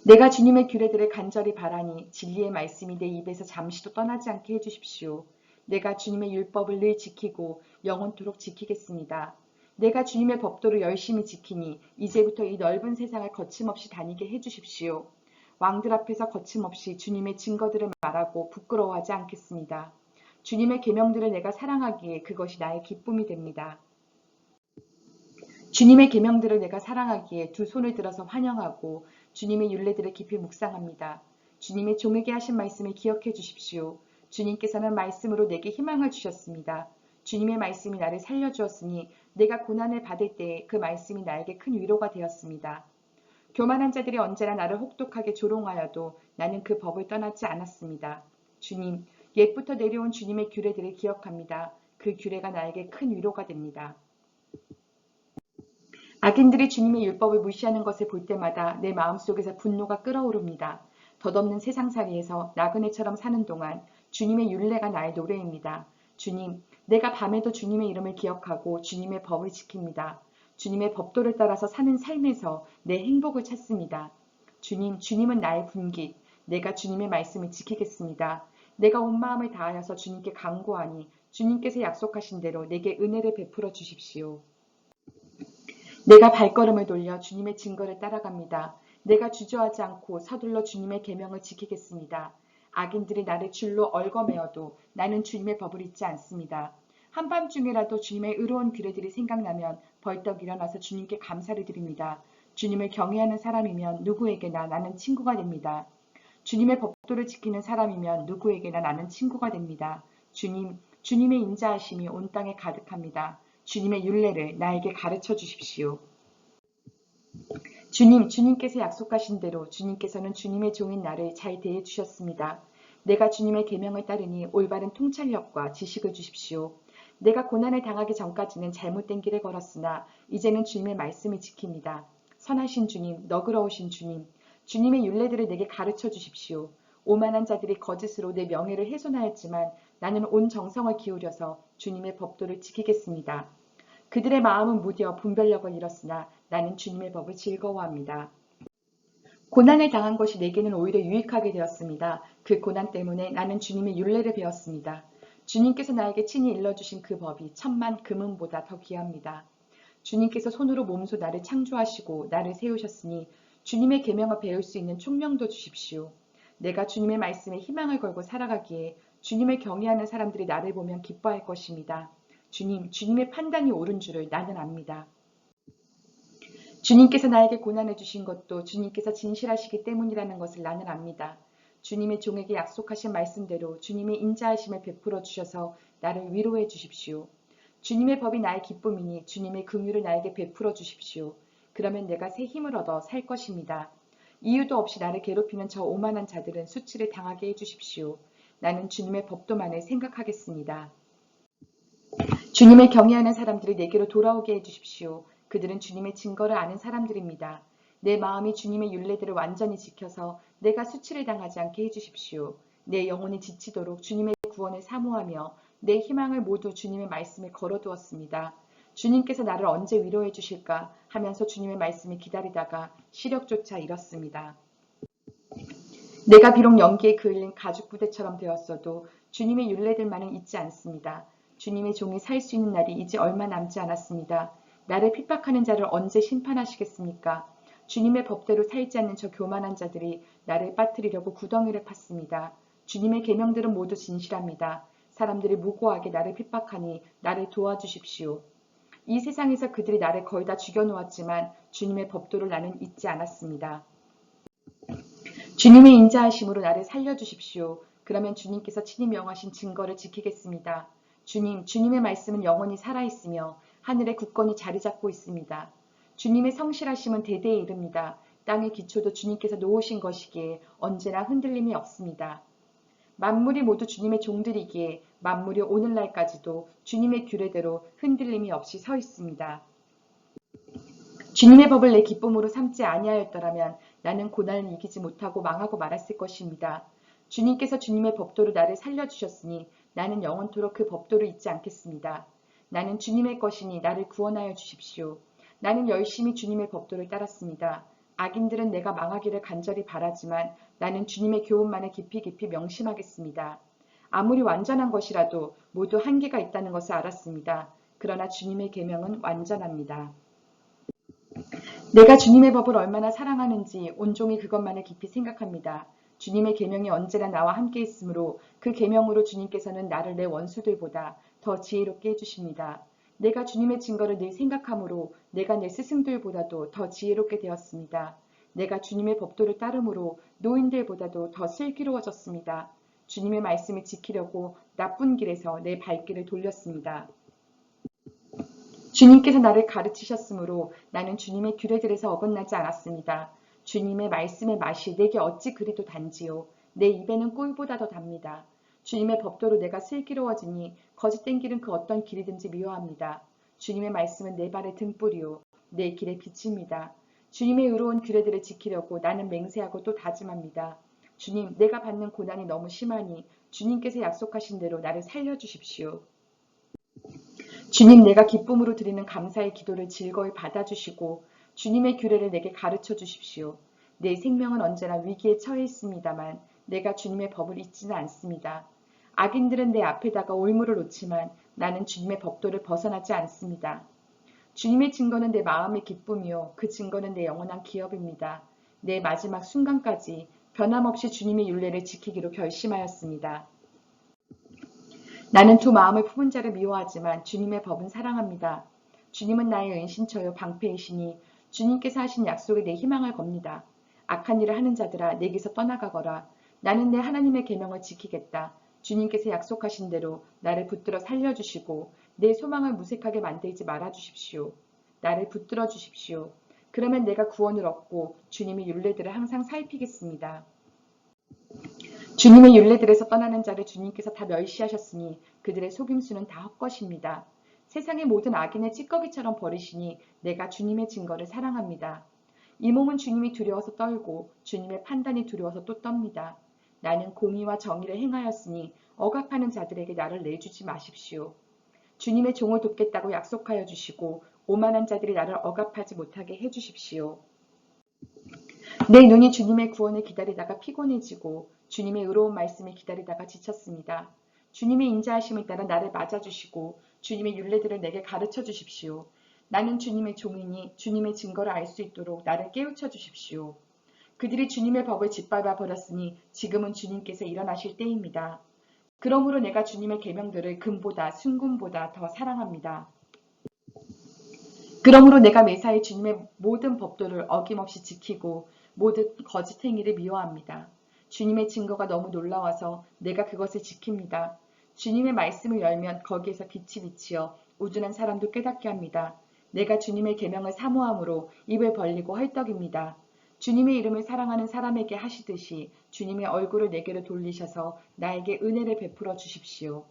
내가 주님의 규례들을 간절히 바라니 진리의 말씀이 내 입에서 잠시도 떠나지 않게 해주십시오. 내가 주님의 율법을 늘 지키고 영원토록 지키겠습니다. 내가 주님의 법도를 열심히 지키니 이제부터 이 넓은 세상을 거침없이 다니게 해주십시오. 왕들 앞에서 거침없이 주님의 증거들을 말하고 부끄러워하지 않겠습니다. 주님의 계명들을 내가 사랑하기에 그것이 나의 기쁨이 됩니다. 주님의 계명들을 내가 사랑하기에 두 손을 들어서 환영하고 주님의 율례들을 깊이 묵상합니다. 주님의 종에게 하신 말씀을 기억해 주십시오. 주님께서는 말씀으로 내게 희망을 주셨습니다. 주님의 말씀이 나를 살려주었으니 내가 고난을 받을 때에 그 말씀이 나에게 큰 위로가 되었습니다. 교만한 자들이 언제나 나를 혹독하게 조롱하여도 나는 그 법을 떠나지 않았습니다. 주님, 옛부터 내려온 주님의 규례들을 기억합니다. 그 규례가 나에게 큰 위로가 됩니다. 악인들이 주님의 율법을 무시하는 것을 볼 때마다 내 마음속에서 분노가 끓어오릅니다. 덧없는 세상살이에서 나그네처럼 사는 동안 주님의 율례가 나의 노래입니다. 주님, 내가 밤에도 주님의 이름을 기억하고 주님의 법을 지킵니다. 주님의 법도를 따라서 사는 삶에서 내 행복을 찾습니다. 주님, 주님은 나의 분깃. 내가 주님의 말씀을 지키겠습니다. 내가 온 마음을 다하여서 주님께 간구하니 주님께서 약속하신 대로 내게 은혜를 베풀어 주십시오. 내가 발걸음을 돌려 주님의 증거를 따라갑니다. 내가 주저하지 않고 서둘러 주님의 계명을 지키겠습니다. 악인들이 나를 줄로 얽어매어도 나는 주님의 법을 잊지 않습니다. 한밤중에라도 주님의 의로운 규례들이 생각나면 벌떡 일어나서 주님께 감사를 드립니다. 주님을 경외하는 사람이면 누구에게나 나는 친구가 됩니다. 주님의 법도를 지키는 사람이면 누구에게나 나는 친구가 됩니다. 주님, 주님의 인자하심이 온 땅에 가득합니다. 주님의 율례를 나에게 가르쳐 주십시오. 주님, 주님께서 약속하신 대로 주님께서는 주님의 종인 나를 잘 대해 주셨습니다. 내가 주님의 계명을 따르니 올바른 통찰력과 지식을 주십시오. 내가 고난을 당하기 전까지는 잘못된 길에 걸었으나 이제는 주님의 말씀을 지킵니다. 선하신 주님, 너그러우신 주님, 주님의 율례들을 내게 가르쳐 주십시오. 오만한 자들이 거짓으로 내 명예를 훼손하였지만 나는 온 정성을 기울여서 주님의 법도를 지키겠습니다. 그들의 마음은 무뎌 분별력을 잃었으나 나는 주님의 법을 즐거워합니다. 고난을 당한 것이 내게는 오히려 유익하게 되었습니다. 그 고난 때문에 나는 주님의 율례를 배웠습니다. 주님께서 나에게 친히 일러주신 그 법이 천만 금은보다 더 귀합니다. 주님께서 손으로 몸소 나를 창조하시고 나를 세우셨으니 주님의 계명을 배울 수 있는 총명도 주십시오. 내가 주님의 말씀에 희망을 걸고 살아가기에 주님을 경외하는 사람들이 나를 보면 기뻐할 것입니다. 주님, 주님의 판단이 옳은 줄을 나는 압니다. 주님께서 나에게 고난을 주신 것도 주님께서 진실하시기 때문이라는 것을 나는 압니다. 주님의 종에게 약속하신 말씀대로 주님의 인자하심을 베풀어 주셔서 나를 위로해 주십시오. 주님의 법이 나의 기쁨이니 주님의 긍휼을 나에게 베풀어 주십시오. 그러면 내가 새 힘을 얻어 살 것입니다. 이유도 없이 나를 괴롭히는 저 오만한 자들은 수치를 당하게 해주십시오. 나는 주님의 법도만을 생각하겠습니다. 주님을 경외하는 사람들이 내게로 돌아오게 해주십시오. 그들은 주님의 증거를 아는 사람들입니다. 내 마음이 주님의 율례들을 완전히 지켜서 내가 수치를 당하지 않게 해주십시오. 내 영혼이 지치도록 주님의 구원을 사모하며 내 희망을 모두 주님의 말씀에 걸어두었습니다. 주님께서 나를 언제 위로해 주실까 하면서 주님의 말씀을 기다리다가 시력조차 잃었습니다. 내가 비록 연기에 그을린 가죽 부대처럼 되었어도 주님의 율례들만은 잊지 않습니다. 주님의 종이 살 수 있는 날이 이제 얼마 남지 않았습니다. 나를 핍박하는 자를 언제 심판하시겠습니까? 주님의 법대로 살지 않는 저 교만한 자들이 나를 빠뜨리려고 구덩이를 팠습니다. 주님의 계명들은 모두 진실합니다. 사람들이 무고하게 나를 핍박하니 나를 도와주십시오. 이 세상에서 그들이 나를 거의 다 죽여놓았지만 주님의 법도를 나는 잊지 않았습니다. 주님의 인자하심으로 나를 살려주십시오. 그러면 주님께서 친히 명하신 증거를 지키겠습니다. 주님, 주님의 말씀은 영원히 살아있으며 하늘의 굳건히 자리 잡고 있습니다. 주님의 성실하심은 대대에 이릅니다. 땅의 기초도 주님께서 놓으신 것이기에 언제나 흔들림이 없습니다. 만물이 모두 주님의 종들이기에 만물이 오늘날까지도 주님의 규례대로 흔들림이 없이 서 있습니다. 주님의 법을 내 기쁨으로 삼지 아니하였더라면 나는 고난을 이기지 못하고 망하고 말았을 것입니다. 주님께서 주님의 법도로 나를 살려주셨으니 나는 영원토록 그 법도를 잊지 않겠습니다. 나는 주님의 것이니 나를 구원하여 주십시오. 나는 열심히 주님의 법도를 따랐습니다. 악인들은 내가 망하기를 간절히 바라지만 나는 주님의 교훈만을 깊이 깊이 명심하겠습니다. 아무리 완전한 것이라도 모두 한계가 있다는 것을 알았습니다. 그러나 주님의 계명은 완전합니다. 내가 주님의 법을 얼마나 사랑하는지 온종일 그것만을 깊이 생각합니다. 주님의 계명이 언제나 나와 함께 있으므로 그 계명으로 주님께서는 나를 내 원수들보다 더 지혜롭게 해주십니다. 내가 주님의 증거를 늘 생각하므로 내가 내 스승들보다도 더 지혜롭게 되었습니다. 내가 주님의 법도를 따름으로 노인들보다도 더 슬기로워졌습니다. 주님의 말씀을 지키려고 나쁜 길에서 내 발길을 돌렸습니다. 주님께서 나를 가르치셨으므로 나는 주님의 규례들에서 어긋나지 않았습니다. 주님의 말씀의 맛이 내게 어찌 그리도 단지요. 내 입에는 꿀보다 더 답니다. 주님의 법도로 내가 슬기로워지니 거짓된 길은 그 어떤 길이든지 미워합니다. 주님의 말씀은 내 발의 등불이요 내 길의 빛입니다. 주님의 의로운 규례들을 지키려고 나는 맹세하고 또 다짐합니다. 주님, 내가 받는 고난이 너무 심하니 주님께서 약속하신 대로 나를 살려주십시오. 주님, 내가 기쁨으로 드리는 감사의 기도를 즐거이 받아주시고 주님의 규례를 내게 가르쳐 주십시오. 내 생명은 언제나 위기에 처해 있습니다만 내가 주님의 법을 잊지는 않습니다. 악인들은 내 앞에다가 올무를 놓지만 나는 주님의 법도를 벗어나지 않습니다. 주님의 증거는 내 마음의 기쁨이요. 그 증거는 내 영원한 기업입니다. 내 마지막 순간까지 변함없이 주님의 율례를 지키기로 결심하였습니다. 나는 두 마음을 품은 자를 미워하지만 주님의 법은 사랑합니다. 주님은 나의 은신처요 방패이시니 주님께서 하신 약속에 내 희망을 겁니다. 악한 일을 하는 자들아 내게서 떠나가거라. 나는 내 하나님의 계명을 지키겠다. 주님께서 약속하신 대로 나를 붙들어 살려주시고 내 소망을 무색하게 만들지 말아주십시오. 나를 붙들어 주십시오. 그러면 내가 구원을 얻고 주님의 율례들을 항상 살피겠습니다. 주님의 율례들에서 떠나는 자를 주님께서 다 멸시하셨으니 그들의 속임수는 다 헛것입니다. 세상의 모든 악인의 찌꺼기처럼 버리시니 내가 주님의 증거를 사랑합니다. 이 몸은 주님이 두려워서 떨고 주님의 판단이 두려워서 또 떱니다. 나는 공의와 정의를 행하였으니 억압하는 자들에게 나를 내주지 마십시오. 주님의 종을 돕겠다고 약속하여 주시고 오만한 자들이 나를 억압하지 못하게 해주십시오. 내 눈이 주님의 구원을 기다리다가 피곤해지고 주님의 의로운 말씀을 기다리다가 지쳤습니다. 주님의 인자하심을 따라 나를 맞아주시고 주님의 율례들을 내게 가르쳐 주십시오. 나는 주님의 종이니 주님의 증거를 알 수 있도록 나를 깨우쳐 주십시오. 그들이 주님의 법을 짓밟아 버렸으니 지금은 주님께서 일어나실 때입니다. 그러므로 내가 주님의 계명들을 금보다 순금보다 더 사랑합니다. 그러므로 내가 매사에 주님의 모든 법도를 어김없이 지키고 모든 거짓 행위를 미워합니다. 주님의 증거가 너무 놀라워서 내가 그것을 지킵니다. 주님의 말씀을 열면 거기에서 빛이 비치어 우둔한 사람도 깨닫게 합니다. 내가 주님의 계명을 사모함으로 입을 벌리고 헐떡입니다. 주님의 이름을 사랑하는 사람에게 하시듯이 주님의 얼굴을 내게로 돌리셔서 나에게 은혜를 베풀어 주십시오.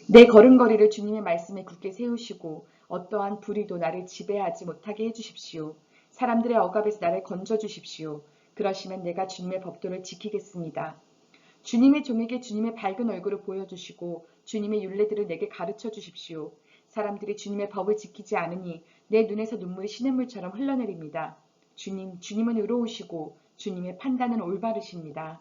내 걸음걸이를 주님의 말씀에 굳게 세우시고 어떠한 불의도 나를 지배하지 못하게 해주십시오. 사람들의 억압에서 나를 건져주십시오. 그러시면 내가 주님의 법도를 지키겠습니다. 주님의 종에게 주님의 밝은 얼굴을 보여주시고 주님의 율례들을 내게 가르쳐 주십시오. 사람들이 주님의 법을 지키지 않으니 내 눈에서 눈물이 시냇물처럼 흘러내립니다. 주님은 의로우시고 주님의 판단은 올바르십니다.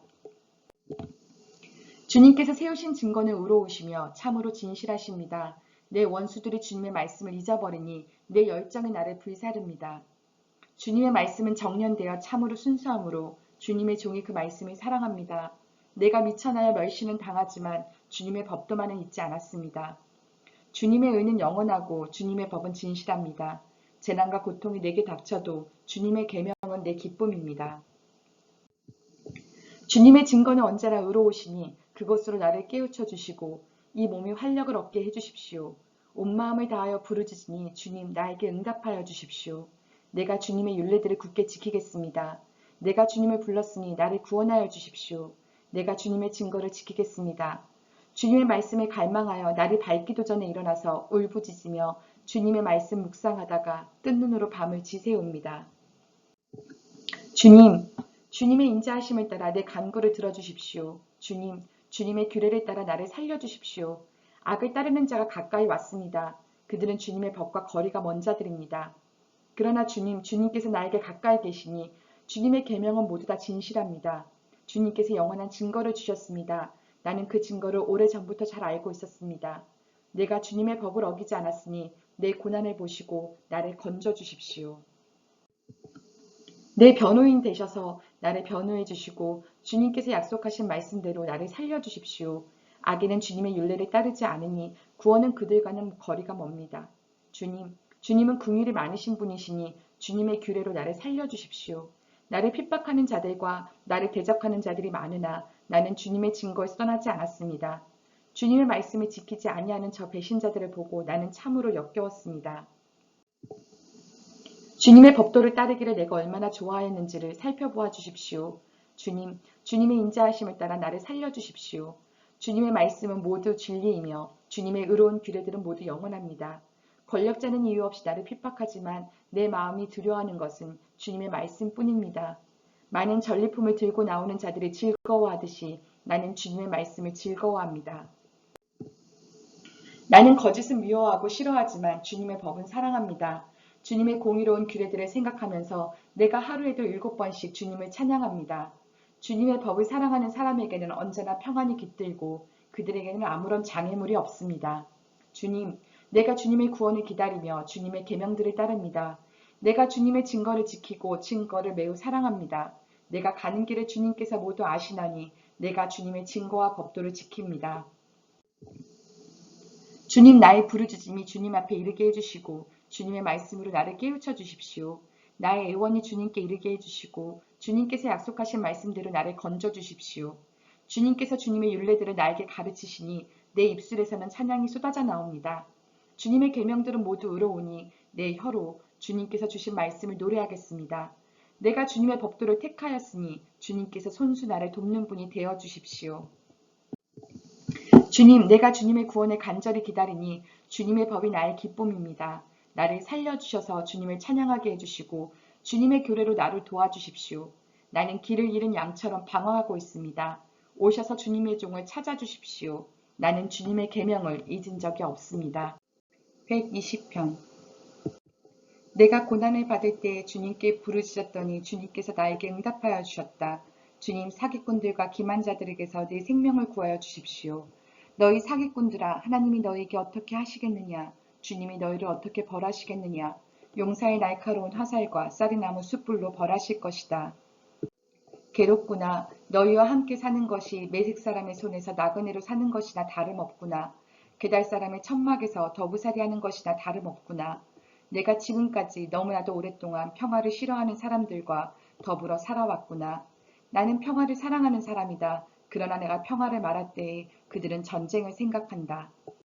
주님께서 세우신 증거는 의로우시며 참으로 진실하십니다. 내 원수들이 주님의 말씀을 잊어버리니 내 열정이 나를 불사릅니다. 주님의 말씀은 정련되어 참으로 순수함으로 주님의 종이 그 말씀을 사랑합니다. 내가 미천하여 멸시는 당하지만 주님의 법도만은 잊지 않았습니다. 주님의 의는 영원하고 주님의 법은 진실합니다. 재난과 고통이 내게 닥쳐도 주님의 계명은 내 기쁨입니다. 주님의 증거는 언제나 의로우시니 그것으로 나를 깨우쳐 주시고 이 몸이 활력을 얻게 해주십시오. 온 마음을 다하여 부르짖으니 주님 나에게 응답하여 주십시오. 내가 주님의 율례들을 굳게 지키겠습니다. 내가 주님을 불렀으니 나를 구원하여 주십시오. 내가 주님의 증거를 지키겠습니다. 주님의 말씀에 갈망하여 날이 밝기도 전에 일어나서 울부짖으며 주님의 말씀 묵상하다가 뜬 눈으로 밤을 지새웁니다. 주님의 인자하심을 따라 내 간구를 들어주십시오. 주님의 규례를 따라 나를 살려주십시오. 악을 따르는 자가 가까이 왔습니다. 그들은 주님의 법과 거리가 먼 자들입니다. 그러나 주님께서 나에게 가까이 계시니 주님의 계명은 모두 다 진실합니다. 주님께서 영원한 증거를 주셨습니다. 나는 그 증거를 오래전부터 잘 알고 있었습니다. 내가 주님의 법을 어기지 않았으니 내 고난을 보시고 나를 건져주십시오. 내 변호인 되셔서 나를 변호해 주시고 주님께서 약속하신 말씀대로 나를 살려주십시오. 악인은 주님의 율례를 따르지 않으니 구원은 그들과는 거리가 멉니다. 주님은 긍휼이 많으신 분이시니 주님의 규례로 나를 살려주십시오. 나를 핍박하는 자들과 나를 대적하는 자들이 많으나 나는 주님의 증거에서 떠나지 않았습니다. 주님의 말씀을 지키지 아니하는 저 배신자들을 보고 나는 참으로 역겨웠습니다. 주님의 법도를 따르기를 내가 얼마나 좋아했는지를 살펴보아 주십시오. 주님의 인자하심을 따라 나를 살려주십시오. 주님의 말씀은 모두 진리이며 주님의 의로운 규례들은 모두 영원합니다. 권력자는 이유 없이 나를 핍박하지만 내 마음이 두려워하는 것은 주님의 말씀뿐입니다. 많은 전리품을 들고 나오는 자들이 즐거워하듯이 나는 주님의 말씀을 즐거워합니다. 나는 거짓은 미워하고 싫어하지만 주님의 법은 사랑합니다. 주님의 공의로운 규례들을 생각하면서 내가 하루에도 7번씩 주님을 찬양합니다. 주님의 법을 사랑하는 사람에게는 언제나 평안이 깃들고 그들에게는 아무런 장애물이 없습니다. 주님, 내가 주님의 구원을 기다리며 주님의 계명들을 따릅니다. 내가 주님의 증거를 지키고 증거를 매우 사랑합니다. 내가 가는 길을 주님께서 모두 아시나니 내가 주님의 증거와 법도를 지킵니다. 주님 나의 부르짖음이 주님 앞에 이르게 해주시고 주님의 말씀으로 나를 깨우쳐 주십시오. 나의 애원이 주님께 이르게 해주시고 주님께서 약속하신 말씀대로 나를 건져 주십시오. 주님께서 주님의 율례들을 나에게 가르치시니 내 입술에서는 찬양이 쏟아져 나옵니다. 주님의 계명들은 모두 의로우니 내 혀로 주님께서 주신 말씀을 노래하겠습니다. 내가 주님의 법도를 택하였으니 주님께서 손수 나를 돕는 분이 되어 주십시오. 주님, 내가 주님의 구원을 간절히 기다리니 주님의 법이 나의 기쁨입니다. 나를 살려주셔서 주님을 찬양하게 해주시고 주님의 교례로 나를 도와주십시오. 나는 길을 잃은 양처럼 방황하고 있습니다. 오셔서 주님의 종을 찾아주십시오. 나는 주님의 계명을 잊은 적이 없습니다. 120편. 내가 고난을 받을 때에 주님께 부르짖었더니 주님께서 나에게 응답하여 주셨다. 주님, 사기꾼들과 기만자들에게서 내 생명을 구하여 주십시오. 너희 사기꾼들아, 하나님이 너희에게 어떻게 하시겠느냐? 주님이 너희를 어떻게 벌하시겠느냐? 용사의 날카로운 화살과 쌀이나무 숯불로 벌하실 것이다. 괴롭구나. 너희와 함께 사는 것이 매색 사람의 손에서 나그네로 사는 것이나 다름없구나. 게달 사람의 천막에서 더부살이하는 것이나 다름없구나. 내가 지금까지 너무나도 오랫동안 평화를 싫어하는 사람들과 더불어 살아왔구나. 나는 평화를 사랑하는 사람이다. 그러나 내가 평화를 말할 때에 그들은 전쟁을 생각한다.